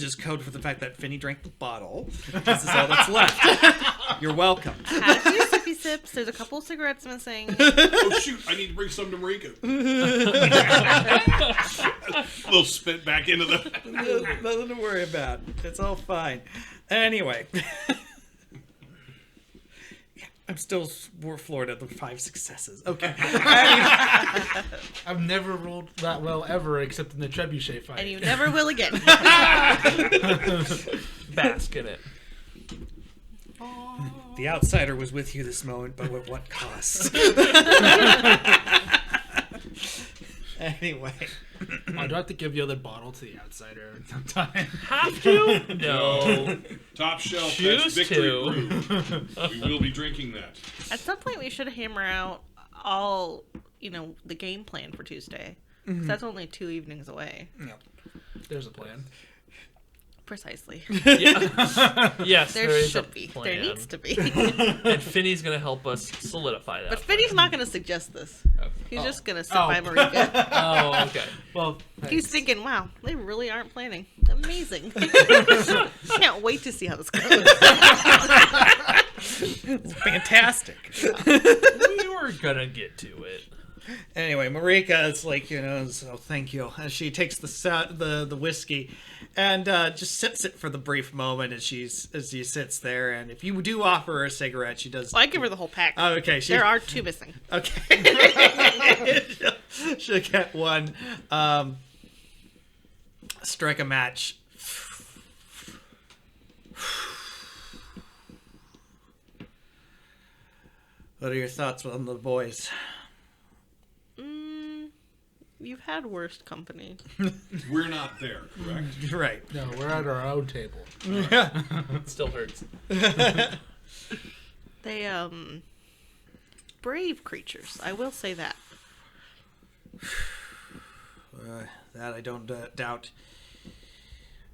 Speaker 2: is code for the fact that Finney drank the bottle. This is all that's left. You're welcome.
Speaker 3: Had a few sippy sips. There's a couple of cigarettes missing.
Speaker 1: Oh shoot! I need to bring some to Marika. A little spit back into the.
Speaker 2: Nothing to worry about. It's all fine. Anyway. I'm still floored at the 5 successes. Okay.
Speaker 5: I've never rolled that well ever, except in the trebuchet fight.
Speaker 3: And you never will again.
Speaker 4: Bask in it.
Speaker 2: The outsider was with you this moment, but at what cost? Anyway.
Speaker 5: I do have to give the other bottle to the outsider sometime.
Speaker 4: Have to? No.
Speaker 1: Top shelf,
Speaker 4: Choose
Speaker 1: that's victory
Speaker 4: to.
Speaker 1: brew. We will be drinking that.
Speaker 3: At some point, we should hammer out all, the game plan for Tuesday. 'Cause that's only 2 evenings away.
Speaker 5: There's a plan.
Speaker 3: Precisely.
Speaker 4: Yes,
Speaker 3: There
Speaker 4: is
Speaker 3: should
Speaker 4: a
Speaker 3: be.
Speaker 4: plan.
Speaker 3: There needs to be.
Speaker 4: And Finney's going to help us solidify that.
Speaker 3: But Finney's not going to suggest this. He's just going to sit by Marika.
Speaker 4: Oh, okay.
Speaker 5: Well,
Speaker 3: He's thinking, wow, they really aren't planning. Amazing. Can't wait to see how this goes.
Speaker 2: It's fantastic.
Speaker 4: We were going to get to it.
Speaker 2: Anyway, Marika is like, so thank you. As she takes the whiskey and just sips it for the brief moment as she sits there. And if you do offer her a cigarette, she does.
Speaker 3: Well, I give her the whole pack.
Speaker 2: Oh, okay.
Speaker 3: There are 2 missing.
Speaker 2: Okay. she'll get one. Strike a match. What are your thoughts on the boys?
Speaker 3: You've had worst company.
Speaker 1: We're not there, correct?
Speaker 2: Right.
Speaker 5: no, we're at our own table.
Speaker 4: It still hurts.
Speaker 3: They, brave creatures. I will say that.
Speaker 2: That I don't doubt.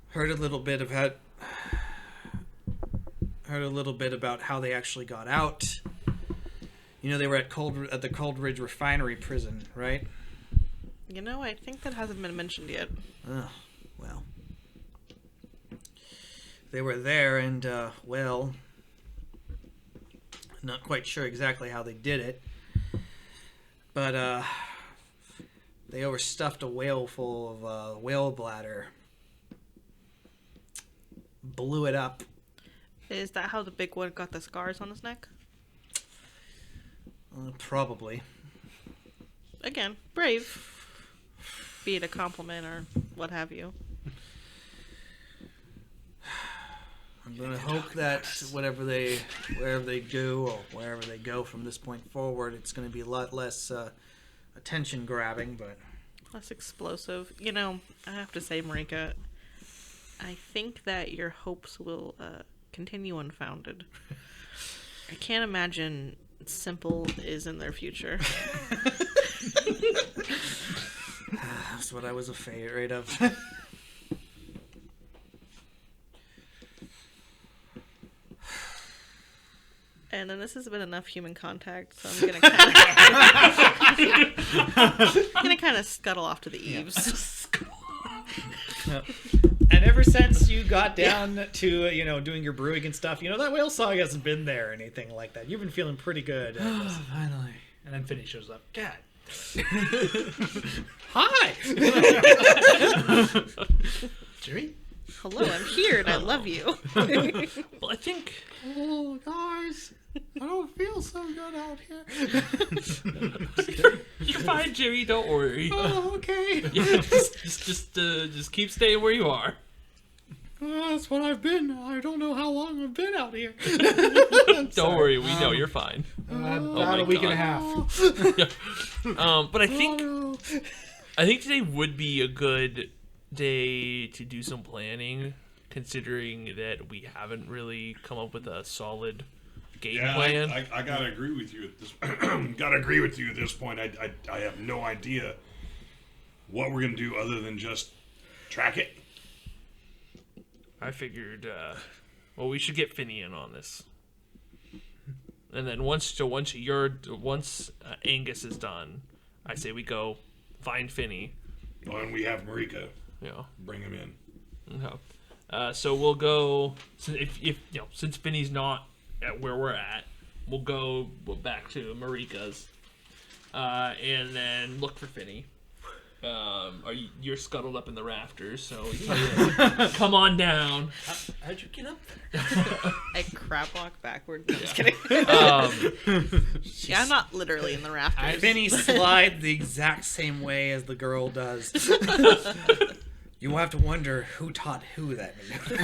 Speaker 2: Heard a little bit about how they actually got out. They were at the Cold Ridge Refinery prison, right?
Speaker 3: I think that hasn't been mentioned yet.
Speaker 2: Oh, well. They were there and, not quite sure exactly how they did it. But, they overstuffed a whale full of whale bladder. Blew it up.
Speaker 3: Is that how the big one got the scars on his neck?
Speaker 2: Probably.
Speaker 3: Again, brave. Be it a compliment or what have you.
Speaker 2: I'm gonna hope that wherever they do or wherever they go from this point forward, it's gonna be a lot less attention grabbing, but
Speaker 3: Less explosive. I have to say, Marika, I think that your hopes will continue unfounded. I can't imagine simple is in their future.
Speaker 2: that's what I was afraid of.
Speaker 3: And then this has been enough human contact, so I'm gonna kind of scuttle off to the eaves.
Speaker 2: And ever since you got down to doing your brewing and stuff, that whale song hasn't been there or anything like that. You've been feeling pretty good.
Speaker 5: Finally. And then Finney shows up. God.
Speaker 2: Hi.
Speaker 5: Jerry?
Speaker 3: Hello, I'm here and I love you.
Speaker 4: Well, I think...
Speaker 5: Oh, guys. I don't feel so good out here.
Speaker 4: You're fine, Jerry. Don't worry.
Speaker 5: Oh, okay.
Speaker 4: Yeah, just keep staying where you are.
Speaker 5: That's what I've been. I don't know how long I've been out here.
Speaker 4: Don't worry. We know you're fine.
Speaker 5: About a week and a half.
Speaker 4: Yeah. But I think today would be a good day to do some planning, considering that we haven't really come up with a solid game plan.
Speaker 1: I gotta agree with you at this. At this point. I have no idea what we're gonna do other than just track it.
Speaker 4: I figured, we should get Finney in on this, and then once Angus is done, I say we go find Finney.
Speaker 1: Oh, and we have Marika.
Speaker 4: Yeah,
Speaker 1: Bring him in.
Speaker 4: okay. So we'll go. Since Finney's not at where we're at, we'll go back to Marika's, and then look for Finney. You're scuttled up in the rafters, so come on down.
Speaker 5: How'd you get up
Speaker 3: I crab walk backward. No, I'm just kidding. Yeah, I'm not literally in the rafters.
Speaker 2: Finny slides the exact same way as the girl does. You will have to wonder who taught who that maneuver.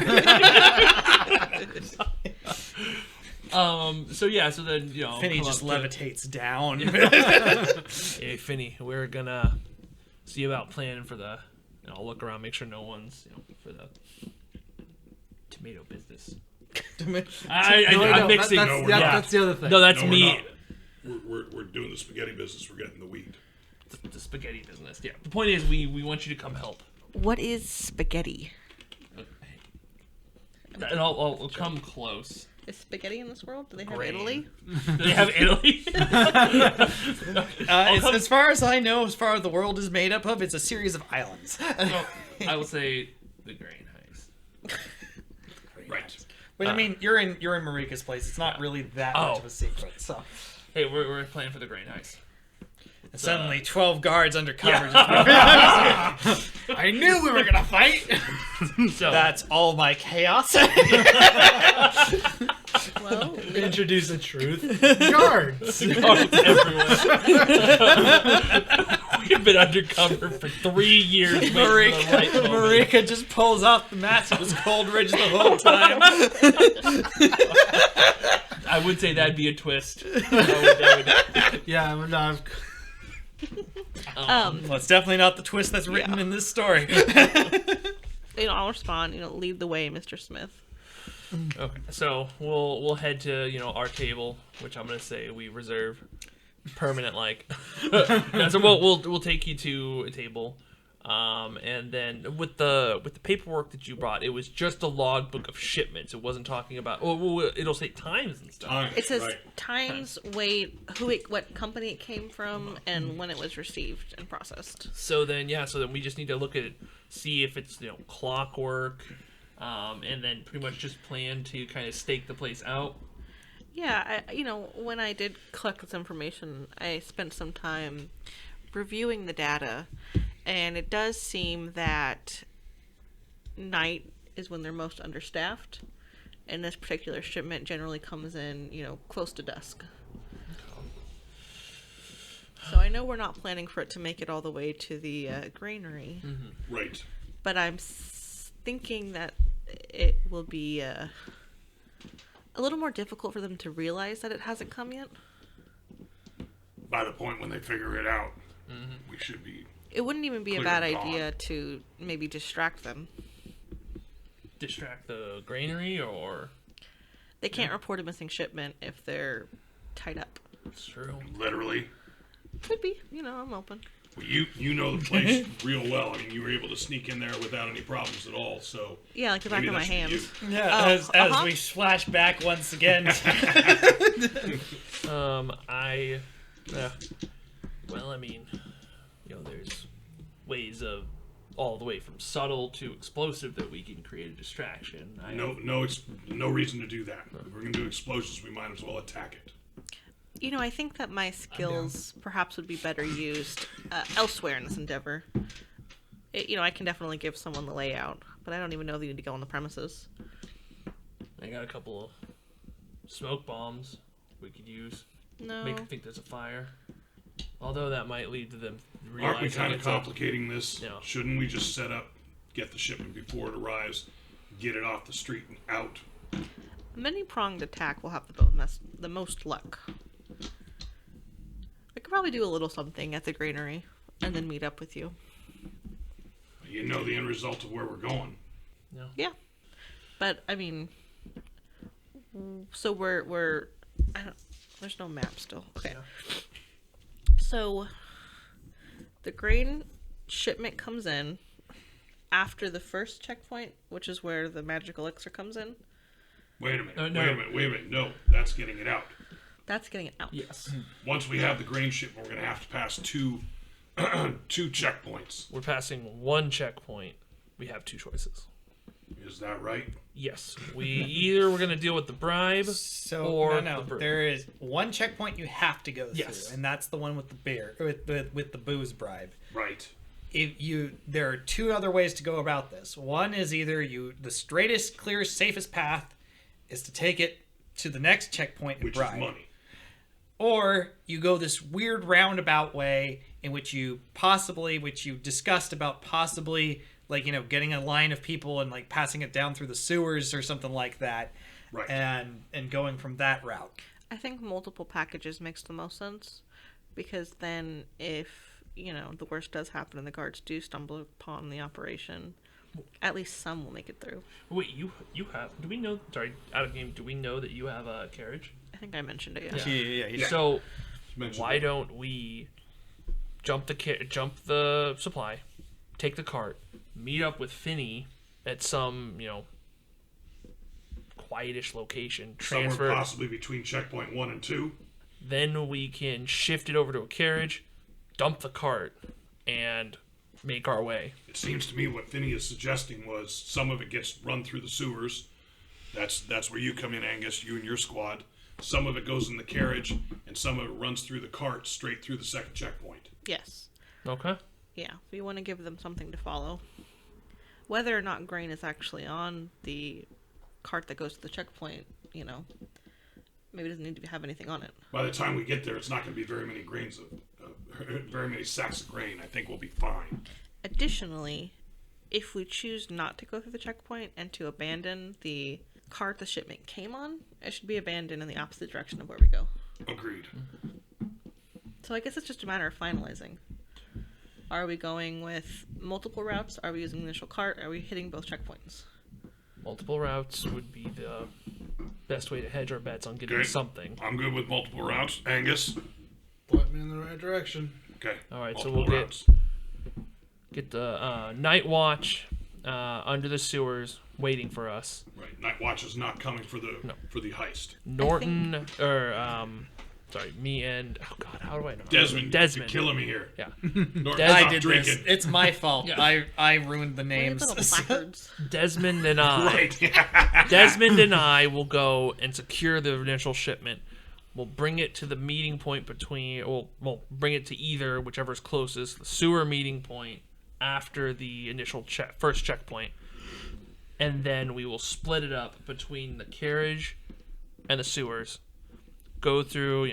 Speaker 4: So then
Speaker 2: Finny
Speaker 4: come
Speaker 2: just
Speaker 4: up to-
Speaker 2: levitates down.
Speaker 4: Hey, Finny, we're gonna see about planning for the. I'll look around, make sure no one's for the tomato business. I'm mixing.
Speaker 5: That's the other thing.
Speaker 4: No, that's
Speaker 1: No, we're
Speaker 4: me.
Speaker 1: not. We're doing the spaghetti business. We're getting the wheat.
Speaker 4: The spaghetti business. Yeah. The point is, we want you to come help.
Speaker 3: What is spaghetti?
Speaker 4: And I'll come close.
Speaker 3: Is spaghetti in this world? Do they have
Speaker 4: Grain.
Speaker 3: Italy?
Speaker 4: Do they have Italy?
Speaker 2: As far as I know, as far as the world is made up of, it's a series of islands.
Speaker 4: No, I will say the grain heist.
Speaker 1: Right.
Speaker 2: But I mean, you're in Marika's place. It's not really that much of a secret. So
Speaker 4: Hey, we're playing for the grain heist.
Speaker 2: and suddenly, 12 guards undercover.
Speaker 5: I knew we were gonna fight.
Speaker 4: So
Speaker 2: That's all my chaos.
Speaker 3: Well,
Speaker 5: Introduce the truth. Guards.
Speaker 4: guards everywhere. We've been undercover for 3 years. waiting for the right moment.
Speaker 2: Marika just pulls off the mask. It was Coleridge the whole time.
Speaker 4: I would say that'd be a twist.
Speaker 5: Yeah, no,
Speaker 2: Well, it's definitely not the twist that's written in this story.
Speaker 3: I'll respond. Lead the way, Mr. Smith.
Speaker 4: Okay, so we'll head to our table, which I'm gonna say we reserve permanent like. Yeah, so we'll take you to a table, and then with the paperwork that you brought, it was just a logbook of shipments. It wasn't talking about. Oh, it'll say times and stuff.
Speaker 1: Time.
Speaker 3: It says
Speaker 1: Right.
Speaker 3: times, weight, what company it came from, and when it was received and processed.
Speaker 4: So then we just need to look at it, see if it's clockwork, and then pretty much just plan to kind of stake the place out.
Speaker 3: Yeah, when I did collect this information, I spent some time reviewing the data, and it does seem that night is when they're most understaffed, and this particular shipment generally comes in, close to dusk. So I know we're not planning for it to make it all the way to the granary,
Speaker 1: Right.
Speaker 3: but I'm thinking that it will be a little more difficult for them to realize that it hasn't come yet.
Speaker 1: By the point when they figure it out, we should be.
Speaker 3: It wouldn't even be a
Speaker 1: Clear
Speaker 3: bad
Speaker 1: and gone.
Speaker 3: idea to maybe distract them.
Speaker 4: Distract the granary, or
Speaker 3: They can't report a missing shipment if they're tied up.
Speaker 4: it's true.
Speaker 1: Literally.
Speaker 3: Could be, I'm open.
Speaker 1: Well, you know the place real well. I mean, you were able to sneak in there without any problems at all. So
Speaker 3: Yeah, like the back
Speaker 1: maybe
Speaker 3: of my
Speaker 1: that should be
Speaker 3: hands.
Speaker 1: you.
Speaker 2: Yeah, as we flash back once again.
Speaker 4: Well, I mean, there's ways of all the way from subtle to explosive that we can create a distraction.
Speaker 1: No reason to do that. If we're gonna do explosions, we might as well attack it.
Speaker 3: I think that my skills perhaps would be better used elsewhere in this endeavor. I can definitely give someone the layout, but I don't even know if you need to go on the premises.
Speaker 4: I got a couple of smoke bombs we could use.
Speaker 3: No.
Speaker 4: Make them think there's a fire. Although that might lead to them realizing
Speaker 1: Aren't we kind of
Speaker 4: it's a-
Speaker 1: complicating this?
Speaker 4: No.
Speaker 1: Shouldn't we just set up, get the shipment before it arrives, get it off the street and out?
Speaker 3: Many-pronged attack will have the most luck. I could probably do a little something at the granary and then meet up with you.
Speaker 1: You know the end result of where we're going.
Speaker 3: Yeah. But, I mean, so there's no map still. Okay.
Speaker 4: Yeah.
Speaker 3: So, the grain shipment comes in after the first checkpoint, which is where the magic elixir comes in.
Speaker 1: Wait a minute.
Speaker 4: No.
Speaker 1: Wait a minute. No, that's getting it out.
Speaker 3: That's getting it out.
Speaker 4: Yes.
Speaker 1: Once we have the grain shipment, we're going to have to pass two checkpoints.
Speaker 4: We're passing one checkpoint. We have two choices.
Speaker 1: Is that right?
Speaker 4: Yes. We're going to deal with the bribe or
Speaker 2: no.
Speaker 4: the brew.
Speaker 2: There is one checkpoint you have to go
Speaker 4: Yes.
Speaker 2: through, and that's the one with the beer, with the booze bribe.
Speaker 1: Right.
Speaker 2: there are two other ways to go about this. One is either the straightest, clearest, safest path is to take it to the next checkpoint and
Speaker 1: Which
Speaker 2: bribe.
Speaker 1: is money.
Speaker 2: Or you go this weird roundabout way in which which you discussed about possibly, like, getting a line of people and, like, passing it down through the sewers or something like that.
Speaker 1: Right.
Speaker 2: And going from that route.
Speaker 3: I think multiple packages makes the most sense, because then if, the worst does happen and the guards do stumble upon the operation, at least some will make it through.
Speaker 4: Wait, you have? Do we know? Sorry, out of game. Do we know that you have a carriage?
Speaker 3: I think I mentioned it.
Speaker 2: Yeah.
Speaker 4: So
Speaker 1: Mention
Speaker 4: why
Speaker 1: that.
Speaker 4: don't we jump the supply, take the cart, meet up with Finney at some quietish location, transfer.
Speaker 1: Somewhere possibly between checkpoint 1 and 2.
Speaker 4: Then we can shift it over to a carriage, dump the cart, and make our way.
Speaker 1: It seems to me what Finney is suggesting was some of it gets run through the sewers. That's where you come in, Angus, you and your squad. Some of it goes in the carriage, and some of it runs through the cart straight through the second checkpoint.
Speaker 3: Yes.
Speaker 4: Okay.
Speaker 3: Yeah, we want to give them something to follow. Whether or not grain is actually on the cart that goes to the checkpoint, maybe it doesn't need to have anything on it.
Speaker 1: By the time we get there, it's not going to be very many very many sacks of grain. I think we'll be fine.
Speaker 3: Additionally, if we choose not to go through the checkpoint and to abandon the cart the shipment came on, it should be abandoned in the opposite direction of where we go.
Speaker 1: Agreed.
Speaker 3: So I guess it's just a matter of finalizing. Are we going with multiple routes? Are we using the initial cart? Are we hitting both checkpoints?
Speaker 4: Multiple routes would be the best way to hedge our bets on getting
Speaker 1: Okay.
Speaker 4: something.
Speaker 1: I'm good with multiple routes. Angus?
Speaker 5: Point me in the right direction.
Speaker 1: Okay.
Speaker 4: All right, so
Speaker 1: multiple
Speaker 4: we'll
Speaker 1: routes.
Speaker 4: get the night watch under the sewers waiting for us.
Speaker 1: Right. Night Watch is not coming for the heist.
Speaker 4: Norton me and how do I know?
Speaker 1: Desmond.
Speaker 4: Desmond.
Speaker 1: You're killing me here.
Speaker 4: Yeah.
Speaker 1: Norton,
Speaker 2: I
Speaker 1: stop
Speaker 2: did
Speaker 1: drinking.
Speaker 2: this. It's my fault.
Speaker 4: Yeah.
Speaker 2: I ruined the
Speaker 3: What are
Speaker 2: names.
Speaker 3: the little placards?
Speaker 4: Desmond and I.
Speaker 1: Right.
Speaker 4: Desmond and I will go and secure the initial shipment. We'll bring it to the meeting point we'll bring it to either, whichever is closest, the sewer meeting point after the initial first checkpoint. And then we will split it up between the carriage and the sewers. Go through,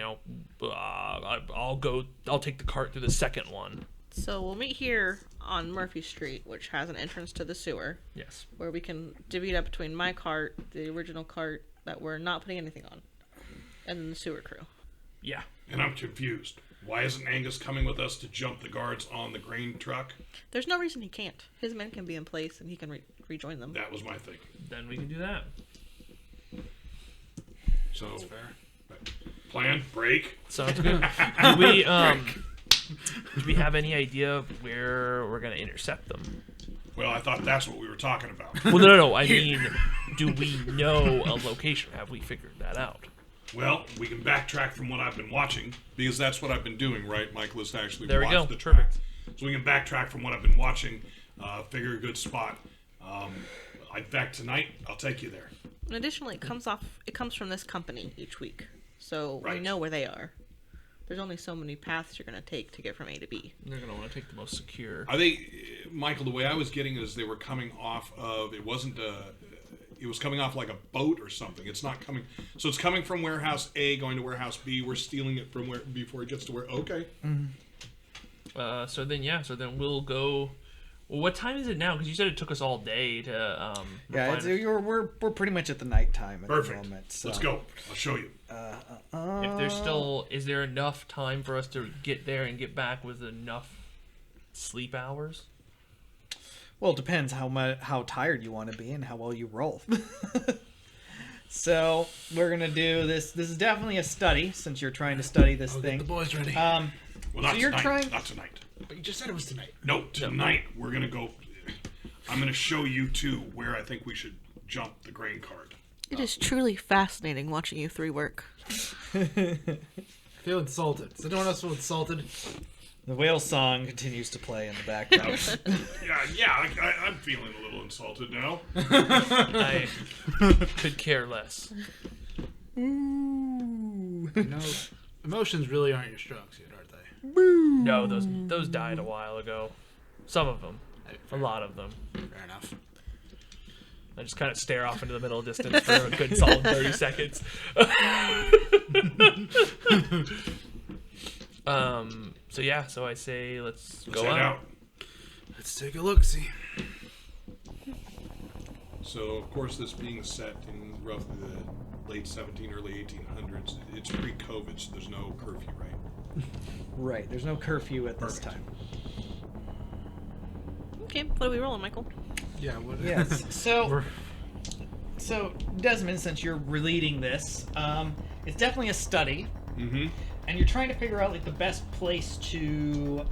Speaker 4: I'll take the cart through the second one.
Speaker 3: So we'll meet here on Murphy Street, which has an entrance to the sewer,
Speaker 4: Yes.
Speaker 3: where we can divvy it up between my cart, the original cart that we're not putting anything on, and then the sewer crew.
Speaker 4: Yeah.
Speaker 1: And I'm confused. Why isn't Angus coming with us to jump the guards on the grain truck?
Speaker 3: There's no reason he can't. His men can be in place, and he can rejoin them.
Speaker 1: That was my thinking.
Speaker 4: Then we can do that.
Speaker 1: So, plan, break.
Speaker 4: Sounds good. Do we have any idea of where we're gonna intercept them?
Speaker 1: Well, I thought that's what we were talking about.
Speaker 4: Well, no. I mean, do we know a location? Have we figured that out?
Speaker 1: Well, we can backtrack from what I've been watching, because that's what I've been doing, right? Michael has actually
Speaker 4: There we
Speaker 1: watched
Speaker 4: go.
Speaker 1: the track.
Speaker 4: Perfect.
Speaker 1: So we can backtrack from what I've been watching, figure a good spot. In fact, tonight, I'll take you there.
Speaker 3: And additionally, it comes from this company each week, so we
Speaker 1: Right.
Speaker 3: know where they are. There's only so many paths you're going to take to get from A to B.
Speaker 4: They're gonna want to take the most secure.
Speaker 1: Are they, Michael, the way I was getting it is they were coming off of, it was coming off like a boat or something. It's not coming, so it's coming from warehouse A going to warehouse B. We're stealing it from before it gets to where, okay.
Speaker 4: So then we'll go. Well, what time is it now? Because you said it took us all day to.
Speaker 2: Yeah, we're pretty much at the nighttime at
Speaker 1: Perfect.
Speaker 2: the moment. So.
Speaker 1: Let's go. I'll show you.
Speaker 4: If there's still, is there enough time for us to get there and get back with enough sleep hours?
Speaker 2: Well, it depends how tired you want to be and how well you roll. So we're gonna do this. This is definitely a study, since you're trying to study this
Speaker 5: I'll
Speaker 2: thing.
Speaker 5: get the boys ready.
Speaker 1: Well, not
Speaker 2: so you're
Speaker 1: tonight.
Speaker 2: trying-
Speaker 1: Not tonight.
Speaker 5: But you just said it was tonight.
Speaker 1: No, tonight we're gonna go. I'm gonna show you two where I think we should jump the grain cart.
Speaker 3: It is truly fascinating watching you three work.
Speaker 5: I feel insulted. Does anyone else feel insulted?
Speaker 2: The whale song continues to play in the background.
Speaker 1: I'm feeling a little insulted now.
Speaker 4: I could care less.
Speaker 5: You know, emotions really aren't your strong suit, aren't they?
Speaker 4: No, those died a while ago. Some of them. A lot of them.
Speaker 5: Fair enough.
Speaker 4: I just kind of stare off into the middle distance for a good solid 30 seconds. So yeah, so I say let's go
Speaker 1: head out.
Speaker 5: Let's take a look. See.
Speaker 1: So, of course, this being set in roughly the late 17, early 1800s, it's pre-COVID, so there's no curfew, right?
Speaker 2: Right. There's no curfew at this time.
Speaker 3: Okay, what are we rolling, Michael?
Speaker 5: Yeah. What?
Speaker 2: Yes. So Desmond, since you're leading this, it's definitely a study,
Speaker 1: Mm-hmm.
Speaker 2: and you're trying to figure out like the best place to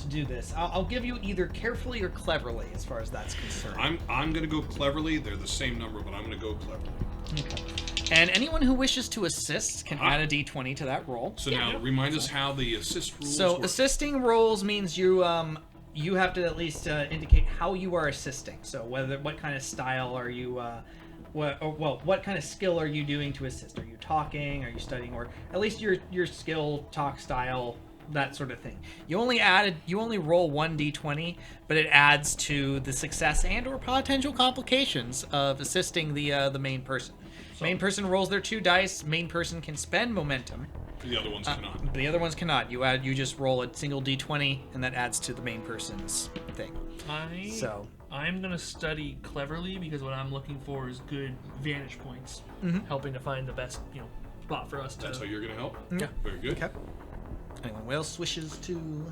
Speaker 2: do this. I'll give you either carefully or cleverly, as far as that's concerned.
Speaker 1: I'm going to go cleverly. They're the same number, but I'm going to go cleverly.
Speaker 2: Okay. And anyone who wishes to assist can add a d20 to that roll.
Speaker 1: So now, remind us how the assist rules
Speaker 2: So
Speaker 1: work.
Speaker 2: assisting rolls means you have to at least indicate how you are assisting. So what kind of style are you what kind of skill are you doing to assist? Are you talking? Are you studying? Or at least your skill, talk style, that sort of thing. You only roll 1d20, but it adds to the success and or potential complications of assisting the main person. Main person rolls their 2 dice. Main person can spend momentum.
Speaker 1: The other ones cannot.
Speaker 2: The other ones cannot. You just roll a single d20, and that adds to the main person's thing.
Speaker 4: I'm gonna study cleverly because what I'm looking for is good vantage points, helping to find the best spot for us to.
Speaker 1: That's how you're going to help?
Speaker 2: Yeah.
Speaker 1: Very good.
Speaker 2: Okay. Anyone else wishes to?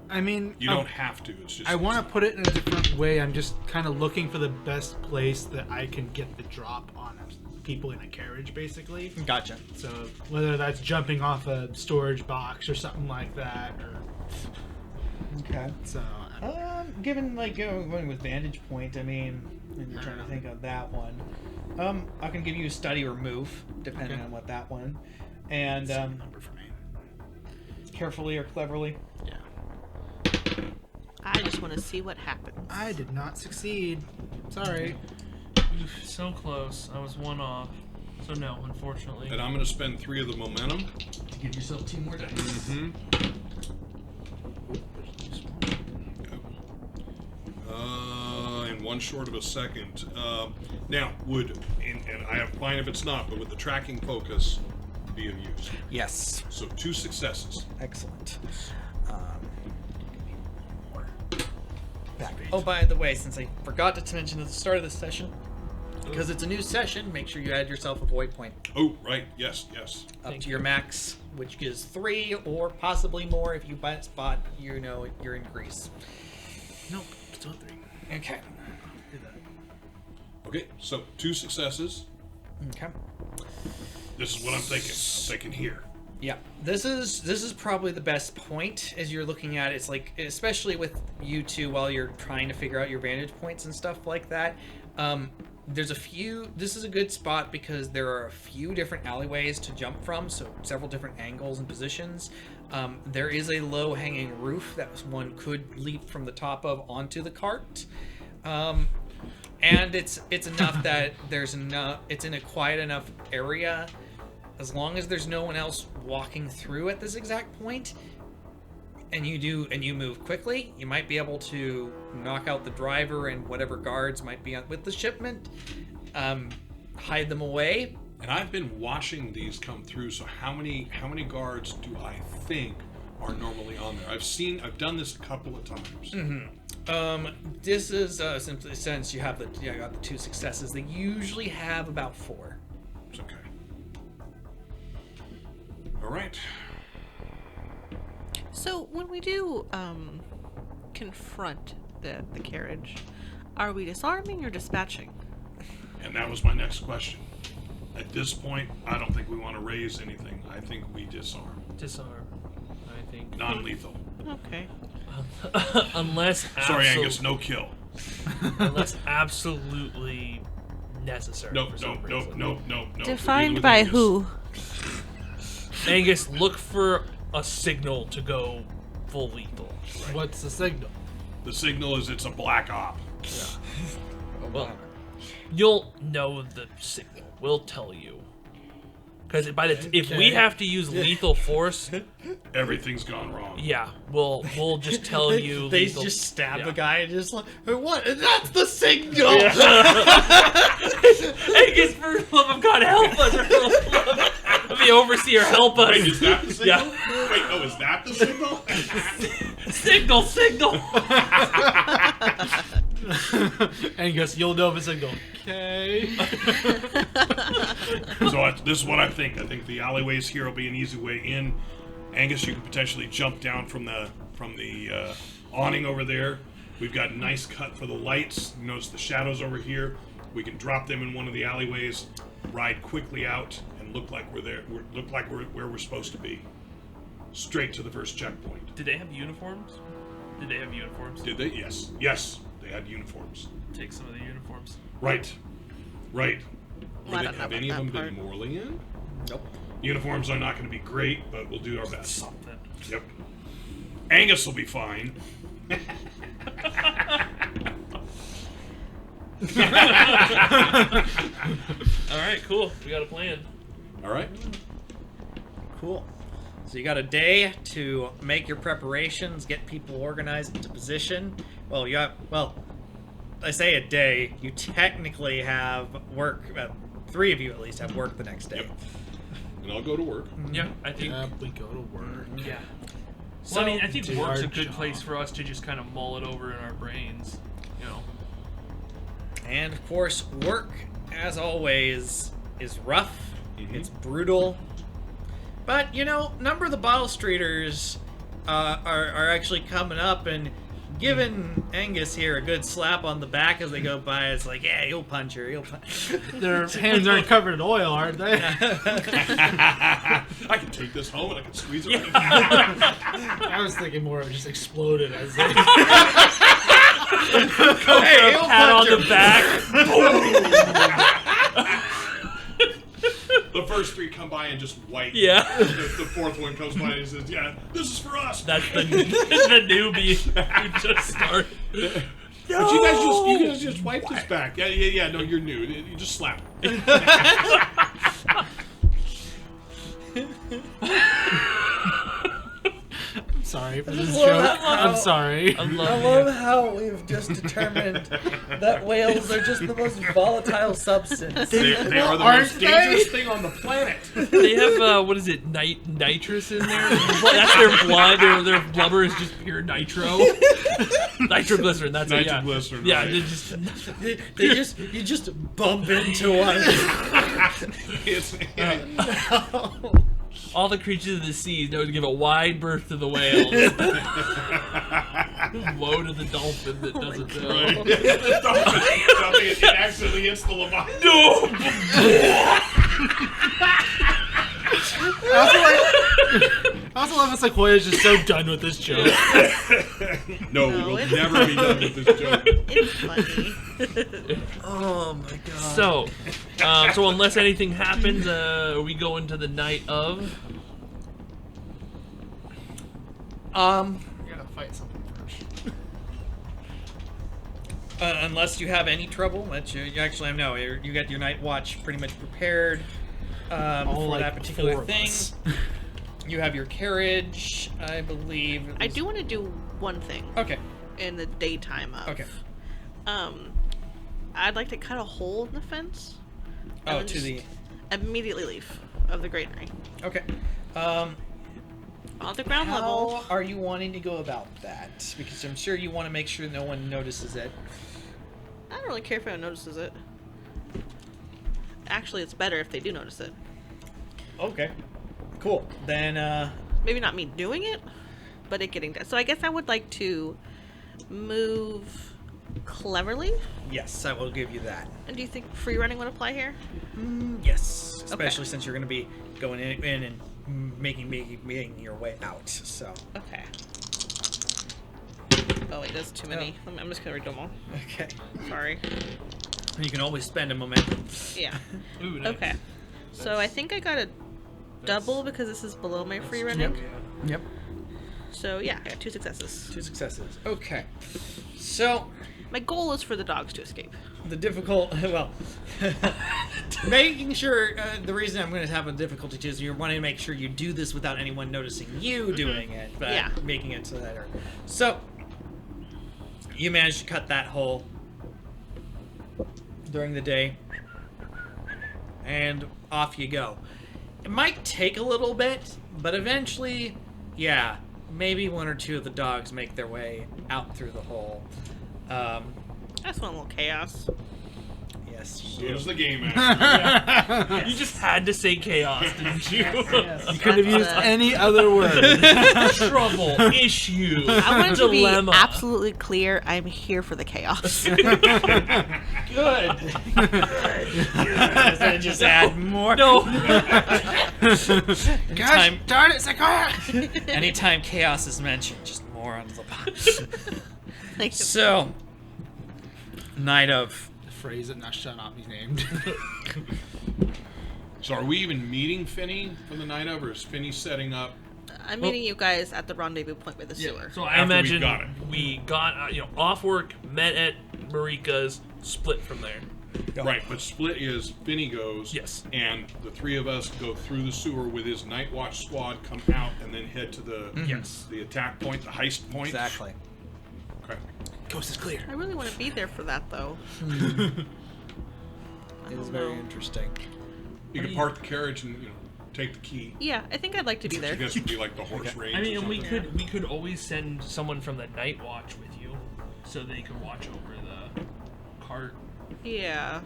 Speaker 5: I mean,
Speaker 1: You don't have to. It's just.
Speaker 5: I want to put it in a different way. I'm just kind of looking for the best place that I can get the drop on people in a carriage, basically.
Speaker 2: Gotcha.
Speaker 5: So whether that's jumping off a storage box or something like that, or
Speaker 2: Okay.
Speaker 5: so.
Speaker 2: Given going with vantage point, I mean, and you're trying to think of that one. I can give you a study or move, depending on what that one, and
Speaker 5: Same number for me.
Speaker 2: carefully or cleverly.
Speaker 5: Yeah.
Speaker 3: I just want to see what happens.
Speaker 5: I did not succeed. Sorry.
Speaker 4: Oof, so close. I was one off. So no, unfortunately.
Speaker 1: And I'm going to spend 3 of the momentum.
Speaker 2: To give yourself 2 more dice.
Speaker 1: Mm-hmm. And 1 short of a second. Now, and I am fine if it's not, but would the tracking focus be of use?
Speaker 2: Yes.
Speaker 1: So 2 successes.
Speaker 2: Excellent. Oh, by the way, since I forgot to mention at the start of this session, because it's a new session, make sure you add yourself a void point
Speaker 1: Oh, right. Yes.
Speaker 2: up to your max, which gives 3 or possibly more if you buy a spot. You're increase.
Speaker 5: Nope. Still 3.
Speaker 2: Okay.
Speaker 5: Do that.
Speaker 1: Okay, so 2 successes.
Speaker 2: Okay.
Speaker 1: This is what I'm thinking. I'm thinking here.
Speaker 2: Yeah, this is probably the best point as you're looking at it. It's like, especially with you two while you're trying to figure out your vantage points and stuff like that. This is a good spot because there are a few different alleyways to jump from, so several different angles and positions. There is a low-hanging roof that one could leap from the top of onto the cart. And it's enough that it's in a quiet enough area. As long as there's no one else walking through at this exact point, and you move quickly, you might be able to knock out the driver and whatever guards might be with the shipment, hide them away.
Speaker 1: And I've been watching these come through, so how many guards do I think are normally on there? I've done this a couple of times.
Speaker 2: This is simply since you got the 2 successes, they usually have about 4.
Speaker 1: It's okay. All right.
Speaker 3: So when we do confront the carriage, are we disarming or dispatching?
Speaker 1: And that was my next question. At this point, I don't think we want to raise anything. I think we disarm.
Speaker 4: Disarm, I think.
Speaker 1: Non-lethal.
Speaker 3: Okay.
Speaker 4: Unless
Speaker 1: Sorry, Angus, no kill.
Speaker 4: Unless absolutely necessary.
Speaker 1: No.
Speaker 3: Defined by who?
Speaker 4: Angus, look for a signal to go full lethal.
Speaker 1: Right.
Speaker 5: What's the signal?
Speaker 1: The signal is it's a black op.
Speaker 4: Well, you'll know the signal. We'll tell you. Because if we have to use lethal force,
Speaker 1: Everything's gone wrong.
Speaker 4: yeah, we'll just tell you.
Speaker 2: They
Speaker 4: lethal,
Speaker 2: just stab
Speaker 4: yeah.
Speaker 2: the guy and just like, what? That's the signal!
Speaker 4: Angus, for the love of God, help us! For the love of the overseer, help us!
Speaker 1: Wait, is that the signal?
Speaker 4: Yeah.
Speaker 1: Wait, oh, is that the signal?
Speaker 4: Signal!
Speaker 5: Angus, you'll know if a signal. Okay.
Speaker 1: So this is what I think. I think the alleyways here will be an easy way in. Angus, you can potentially jump down from the awning over there. We've got a nice cut for the lights. You notice the shadows over here. We can drop them in one of the alleyways, ride quickly out, and look like we're there. Look like we're where we're supposed to be. Straight to the first checkpoint.
Speaker 4: Did they have uniforms?
Speaker 1: Did they? Yes. Yes, they had uniforms.
Speaker 4: Take some of the uniforms.
Speaker 1: Right. Right.
Speaker 3: Well, I don't know
Speaker 1: Have
Speaker 3: about
Speaker 1: any of
Speaker 3: that
Speaker 1: them
Speaker 3: part.
Speaker 1: been Morleyan?
Speaker 2: Nope.
Speaker 1: Uniforms are not going to be great, but we'll do our best.
Speaker 4: Something.
Speaker 1: Yep. Angus will be fine.
Speaker 4: All right, cool. We got a plan.
Speaker 1: All right.
Speaker 2: Cool. So you got a day to make your preparations, get people organized into position. Well, I say a day. You technically have work. 3 of you at least have work the next day.
Speaker 1: Yep. And I'll go to work.
Speaker 4: Yeah, I think.
Speaker 5: We go to work.
Speaker 4: Yeah.
Speaker 2: So,
Speaker 4: Well, I mean, I think
Speaker 5: do
Speaker 4: work's
Speaker 5: our
Speaker 4: a good
Speaker 5: job.
Speaker 4: place for us to just kind of mull it over in our brains. You know.
Speaker 2: and of course, work, as always, is rough.
Speaker 1: Mhm.
Speaker 2: It's brutal. But a number of the Bottle Streeters are actually coming up and giving Angus here a good slap on the back as they go by. It's like, yeah, you'll punch her. You'll punch.
Speaker 5: Their hands aren't covered in oil, aren't they?
Speaker 1: I can take this home and I can squeeze it right
Speaker 5: I was thinking more of it just exploded as they.
Speaker 2: Hey, you'll
Speaker 4: Pat on
Speaker 2: punch her.
Speaker 4: the back.
Speaker 1: The first 3 come by and just wipe.
Speaker 4: Yeah.
Speaker 1: The 4th one comes by and says, yeah, this is for us.
Speaker 4: That's the newbie who just started.
Speaker 1: But you guys just wiped his back. Yeah, no, you're new. You just slap him.
Speaker 5: I'm sorry for this
Speaker 2: love
Speaker 5: joke.
Speaker 2: how-
Speaker 5: I'm sorry.
Speaker 4: I
Speaker 2: I
Speaker 4: love
Speaker 2: love how we've just determined that whales are just the most volatile substance.
Speaker 1: They are the
Speaker 5: Aren't
Speaker 1: most
Speaker 5: they?
Speaker 1: dangerous thing on the planet.
Speaker 4: They have what is it? Nitrous in there. That's their blood. Their blubber is just pure nitro. Nitroglycerin. That's it. Yeah.
Speaker 1: Nitroglycerin,
Speaker 4: Yeah.
Speaker 1: right.
Speaker 4: They just,
Speaker 2: You just bump into one.
Speaker 4: all the creatures of the seas know to give a wide berth to the whales. Woe to the dolphin that doesn't know.
Speaker 1: Right. It accidentally hits the Leviathan.
Speaker 4: No.
Speaker 5: I also love that Sequoia is just so done with this joke.
Speaker 1: No,
Speaker 3: No,
Speaker 1: we'll
Speaker 3: it's
Speaker 1: never be done with this joke.
Speaker 3: It's funny.
Speaker 2: Oh my god.
Speaker 4: So unless anything happens, we go into the night of.
Speaker 5: You gotta fight something first.
Speaker 2: Unless you have any trouble, you actually no. You got your night watch pretty much prepared for
Speaker 5: like
Speaker 2: that particular
Speaker 5: 4 of
Speaker 2: thing.
Speaker 5: us.
Speaker 2: You have your carriage, I believe.
Speaker 3: I do want to do one thing
Speaker 2: Okay.
Speaker 3: in the daytime of.
Speaker 2: Okay.
Speaker 3: I'd like to cut a hole in the fence. and
Speaker 2: Oh,
Speaker 3: then
Speaker 2: to
Speaker 3: just
Speaker 2: the.
Speaker 3: immediately leave of the granary.
Speaker 2: Okay.
Speaker 3: On the ground level.
Speaker 2: How are you wanting to go about that? Because I'm sure you want to make sure no one notices it.
Speaker 3: I don't really care if anyone notices it. Actually, it's better if they do notice it.
Speaker 2: Okay. Cool. Then,
Speaker 3: Maybe not me doing it, but it getting done. So I guess I would like to move cleverly.
Speaker 2: yes, I will give you that.
Speaker 3: And do you think free running would apply here?
Speaker 2: Yes, especially since you're going to be going in and making your way out. So.
Speaker 3: Okay. Oh wait, that's too many. I'm just gonna read them all.
Speaker 2: Okay.
Speaker 3: Sorry.
Speaker 2: You can always spend a momentum.
Speaker 3: Yeah.
Speaker 4: Ooh, nice.
Speaker 3: Okay. So I think I got a double because this is below my free running.
Speaker 2: Yep.
Speaker 3: So yeah, I got 2 successes.
Speaker 2: 2 successes. Okay. So
Speaker 3: My goal is for the dogs to escape.
Speaker 2: the difficult. Well. making sure the reason I'm going to have a difficulty too is you're wanting to make sure you do this without anyone noticing you doing it, but
Speaker 3: Yeah.
Speaker 2: making it so that. So you managed to cut that hole during the day, and off you go. It might take a little bit, but eventually, yeah, maybe one or two of the dogs make their way out through the hole.
Speaker 3: I just want a little chaos.
Speaker 2: Yes,
Speaker 1: So
Speaker 2: you do.
Speaker 1: does the game master.
Speaker 4: You just had to say chaos, didn't you?
Speaker 5: You could have
Speaker 3: That's
Speaker 5: used
Speaker 3: the-
Speaker 5: any other word.
Speaker 4: Trouble, issue,
Speaker 3: I want it to be
Speaker 4: dilemma.
Speaker 3: absolutely clear. I'm here for the chaos.
Speaker 2: Good. Does that just add more?
Speaker 4: No.
Speaker 5: Gosh, darn it, Sequoia!
Speaker 2: Anytime chaos is mentioned, just more on the box.
Speaker 3: Like,
Speaker 2: So, night of.
Speaker 5: The phrase that not shut up, he's named.
Speaker 1: So are we even meeting Finney for the night of, or is Finney setting up?
Speaker 3: I'm meeting you guys at the rendezvous point by the sewer.
Speaker 4: So I
Speaker 1: After we
Speaker 4: imagine
Speaker 1: got it.
Speaker 4: we got off work, met at Marika's, split from there.
Speaker 1: Right, but split is Finney goes,
Speaker 4: Yes.
Speaker 1: and the three of us go through the sewer with his night watch squad, come out, and then head to the
Speaker 4: Yes.
Speaker 1: the attack point, the heist point.
Speaker 2: Exactly.
Speaker 1: Okay.
Speaker 5: Coast is clear.
Speaker 3: I really want to be there for that, though.
Speaker 2: It
Speaker 3: I
Speaker 2: was
Speaker 3: don't
Speaker 2: very
Speaker 3: know.
Speaker 2: interesting.
Speaker 1: You can park the carriage and take the key.
Speaker 3: Yeah, I think I'd like to be
Speaker 1: I
Speaker 3: there.
Speaker 1: guess it'd be like the horse range.
Speaker 4: I mean,
Speaker 1: or
Speaker 4: and we
Speaker 1: something.
Speaker 4: could always send someone from the night watch with you, so they could watch over the cart.
Speaker 3: Yeah.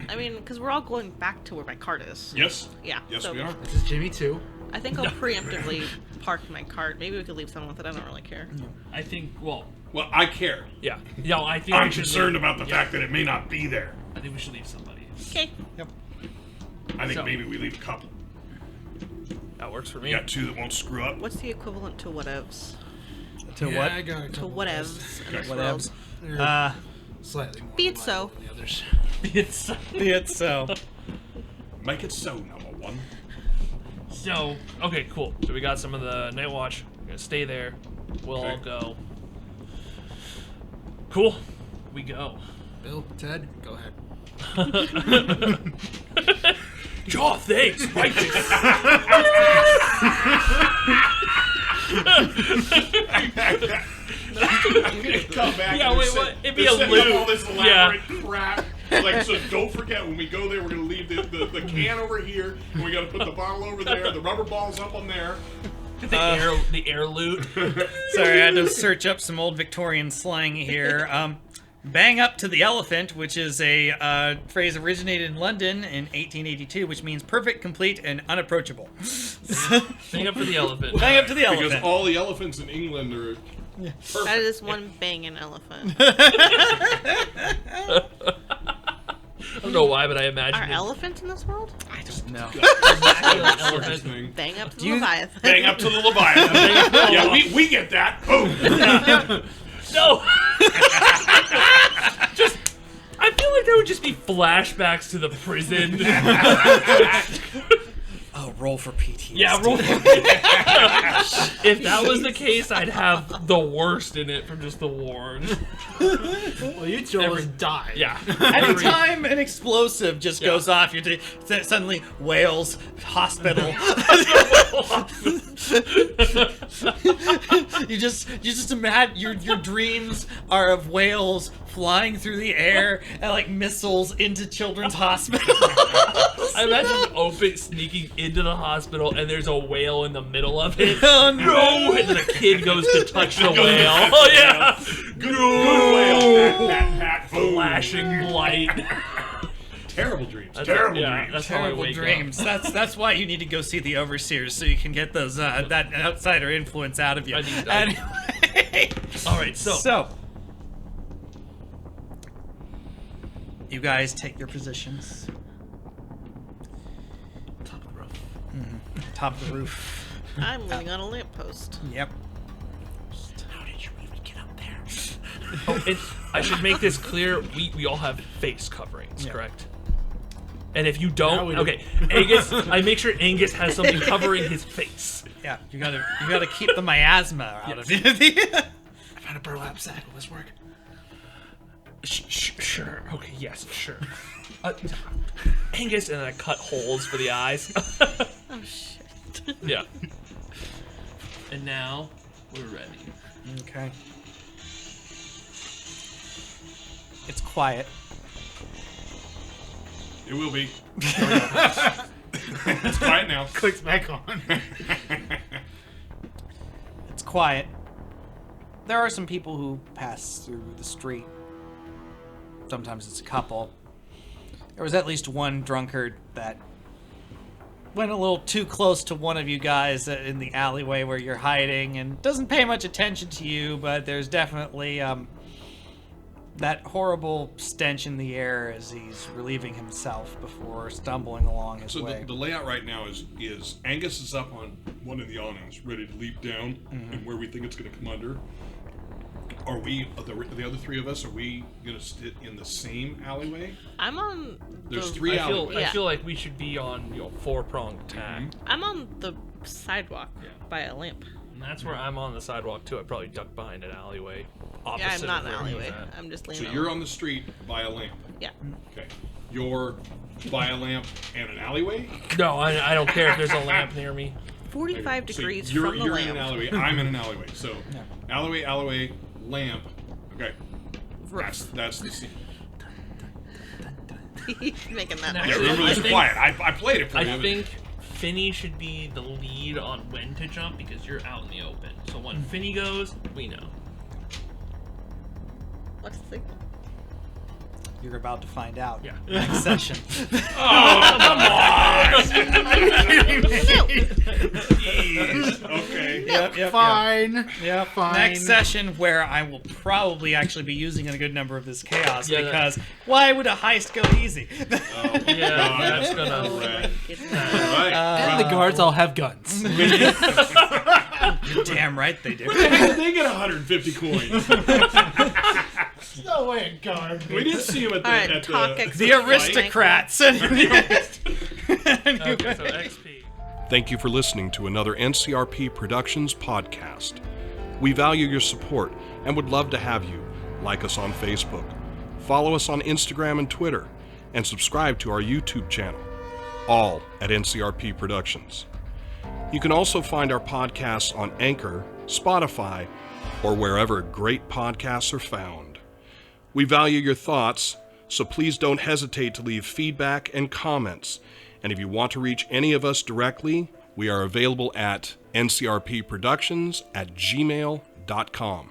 Speaker 3: I mean, because we're all going back to where my cart is.
Speaker 1: Yes.
Speaker 3: Yeah.
Speaker 1: Yes,
Speaker 3: so
Speaker 1: we are.
Speaker 5: This is Jimmy too.
Speaker 3: I think I'll preemptively park my cart. Maybe we could leave someone with it. I don't really care.
Speaker 4: I think. Well,
Speaker 1: Well, I care.
Speaker 4: yeah. No, I think
Speaker 1: I'm
Speaker 4: we should
Speaker 1: concerned
Speaker 4: leave-
Speaker 1: about the
Speaker 4: yeah,
Speaker 1: fact that it may not be there.
Speaker 4: I think we should leave somebody.
Speaker 3: Okay.
Speaker 1: I think
Speaker 4: So-
Speaker 1: maybe we leave a couple.
Speaker 4: That works for
Speaker 1: We
Speaker 4: me.
Speaker 1: got two that won't screw up.
Speaker 3: What's the equivalent to whatevs?
Speaker 2: To
Speaker 5: Yeah,
Speaker 2: what?
Speaker 5: I got a
Speaker 3: To
Speaker 5: couple
Speaker 3: whatevs in this
Speaker 2: Whatevs.
Speaker 3: world.
Speaker 5: They're slightly more
Speaker 3: Be it so.
Speaker 5: reliable than the others.
Speaker 4: It's
Speaker 2: Be it so.
Speaker 1: Make it so, number one.
Speaker 4: so okay, cool. So we got some of the night watch. We're gonna stay there. We'll all
Speaker 1: Okay.
Speaker 4: go. Cool. We go.
Speaker 5: Bill, Ted, go ahead.
Speaker 4: Jaw, thanks. Right.
Speaker 1: Come back.
Speaker 4: Yeah,
Speaker 1: and
Speaker 4: wait,
Speaker 1: set-
Speaker 4: what? It'd be
Speaker 1: they're
Speaker 4: a
Speaker 1: setting up
Speaker 4: loop.
Speaker 1: all this elaborate crap. Like, so don't forget, when we go there, we're going to leave the can over here, and we got to put the bottle over there, the rubber ball's up on there.
Speaker 4: The air loot.
Speaker 2: Sorry, I had to search up some old Victorian slang here. Bang up to the elephant, which is a phrase originated in London in 1882, which means perfect, complete, and unapproachable.
Speaker 4: Bang up for the elephant.
Speaker 2: Bang up to the
Speaker 1: Because
Speaker 2: elephant.
Speaker 1: all the elephants in England are perfect.
Speaker 3: That is one banging elephant.
Speaker 4: I don't know why, but I imagine
Speaker 3: Are
Speaker 4: it-
Speaker 3: elephants in this world?
Speaker 2: I don't know.
Speaker 4: elephant.
Speaker 1: Thing.
Speaker 3: Bang up to the
Speaker 2: you-
Speaker 3: Leviathan.
Speaker 1: Bang up to the Leviathan. Yeah, we get that. Boom.
Speaker 4: No. Just, I feel like there would just be flashbacks to the prison.
Speaker 2: Oh, roll for PTSD.
Speaker 4: Yeah, roll. If that was the case, I'd have the worst in it from just the war.
Speaker 5: Well, you chose die.
Speaker 4: Yeah.
Speaker 2: Anytime an explosive just goes off, you're suddenly Wales hospital. you just imagine your dreams are of whales flying through the air and like missiles into children's hospitals.
Speaker 4: I imagine sneaking into the hospital and there's a whale in the middle of it.
Speaker 2: Oh, no.
Speaker 4: And then a kid goes to touch the whale. Oh yeah.
Speaker 1: Good whale. Pat, boom.
Speaker 4: Flashing light.
Speaker 1: Terrible dreams.
Speaker 4: That's-
Speaker 1: Terrible
Speaker 4: yeah,
Speaker 1: dreams.
Speaker 4: that's how I
Speaker 2: Terrible
Speaker 4: wake
Speaker 2: dreams. That's why you need to go see the overseers so you can get those that outsider influence out of you.
Speaker 4: I need-
Speaker 2: Anyway.
Speaker 4: All right, so
Speaker 2: you guys take your positions.
Speaker 5: Top of the roof.
Speaker 2: Top of the roof.
Speaker 3: I'm leaning on a lamppost.
Speaker 2: Yep.
Speaker 5: How did you even get up there?
Speaker 4: oh, and I should make this clear. We all have face coverings,
Speaker 2: Yeah.
Speaker 4: correct? And if you
Speaker 5: Now
Speaker 4: don't,
Speaker 5: we do.
Speaker 4: okay, Angus. I make sure Angus has something covering his face.
Speaker 2: Yeah. You gotta keep the miasma out of you.
Speaker 5: I found a burlap sack. Will this work?
Speaker 4: Sure. Okay. Yes. Sure. Angus, and then I cut holes for the eyes.
Speaker 3: Oh shit.
Speaker 4: Yeah. And now we're ready.
Speaker 2: Okay. It's quiet.
Speaker 1: It will be. It's quiet now.
Speaker 5: Clicks back on.
Speaker 2: It's quiet. There are some people who pass through the street. Sometimes it's a couple. There was at least one drunkard that went a little too close to one of you guys in the alleyway where you're hiding and doesn't pay much attention to you, but there's definitely that horrible stench in the air as he's relieving himself before stumbling along his
Speaker 1: So
Speaker 2: way.
Speaker 1: the layout right now is Angus is up on one of the awnings, ready to leap down, and where we think it's going to come under. Are we, the other three of us, are we going to sit in the same alleyway?
Speaker 3: I'm on.
Speaker 1: There's
Speaker 3: the,
Speaker 1: three
Speaker 4: I feel,
Speaker 1: alleyways.
Speaker 4: I
Speaker 3: Yeah.
Speaker 4: feel like we should be on, four-pronged attack.
Speaker 3: I'm on the sidewalk by a lamp.
Speaker 4: And that's where I'm on the sidewalk, too. I probably duck behind an alleyway. Opposite
Speaker 3: Yeah, I'm not
Speaker 4: of
Speaker 3: in an
Speaker 4: where he's
Speaker 3: alleyway.
Speaker 4: at.
Speaker 3: I'm just
Speaker 1: So
Speaker 3: leaning.
Speaker 1: you're on the street by a lamp.
Speaker 3: Yeah.
Speaker 1: Okay. You're by a lamp and an alleyway?
Speaker 4: No, I don't care if there's a lamp near me.
Speaker 3: 45
Speaker 1: So
Speaker 3: degrees
Speaker 1: you're,
Speaker 3: from the
Speaker 1: you're
Speaker 3: lamp.
Speaker 1: in an alleyway. I'm in an alleyway. So alleyway, lamp. Okay. That's the scene.
Speaker 3: He's making that
Speaker 4: Now,
Speaker 3: noise.
Speaker 1: Yeah, remember
Speaker 4: I
Speaker 1: this
Speaker 4: think-
Speaker 1: quiet. I played it for you.
Speaker 4: I think Finny should be the lead on when to jump because you're out in the open. So when Finny goes, we know.
Speaker 3: What's the signal?
Speaker 2: You're about to find out.
Speaker 4: Yeah.
Speaker 2: Next session.
Speaker 1: Jeez. Okay.
Speaker 2: Yep.
Speaker 5: Fine.
Speaker 2: Yep.
Speaker 5: Fine.
Speaker 2: Next session, where I will probably actually be using a good number of this chaos,
Speaker 4: Yeah,
Speaker 2: because why would a heist go easy?
Speaker 1: Oh,
Speaker 4: Yeah,
Speaker 1: God.
Speaker 4: that's gonna.
Speaker 3: Oh
Speaker 1: Right.
Speaker 3: my goodness.
Speaker 1: Right.
Speaker 5: And the guards all have guns.
Speaker 2: You're damn right they do.
Speaker 1: They get 150 coins.
Speaker 5: No way, guard.
Speaker 1: We didn't see him at the
Speaker 3: All right,
Speaker 1: at
Speaker 3: talk
Speaker 1: the,
Speaker 2: The aristocrats.
Speaker 4: Okay, so XP.
Speaker 1: Thank you for listening to another NCRP Productions podcast. We value your support and would love to have you like us on Facebook, follow us on Instagram and Twitter, and subscribe to our YouTube channel, all at NCRP Productions. You can also find our podcasts on Anchor, Spotify, or wherever great podcasts are found. We value your thoughts, so please don't hesitate to leave feedback and comments. And if you want to reach any of us directly, we are available at ncrpproductions@gmail.com.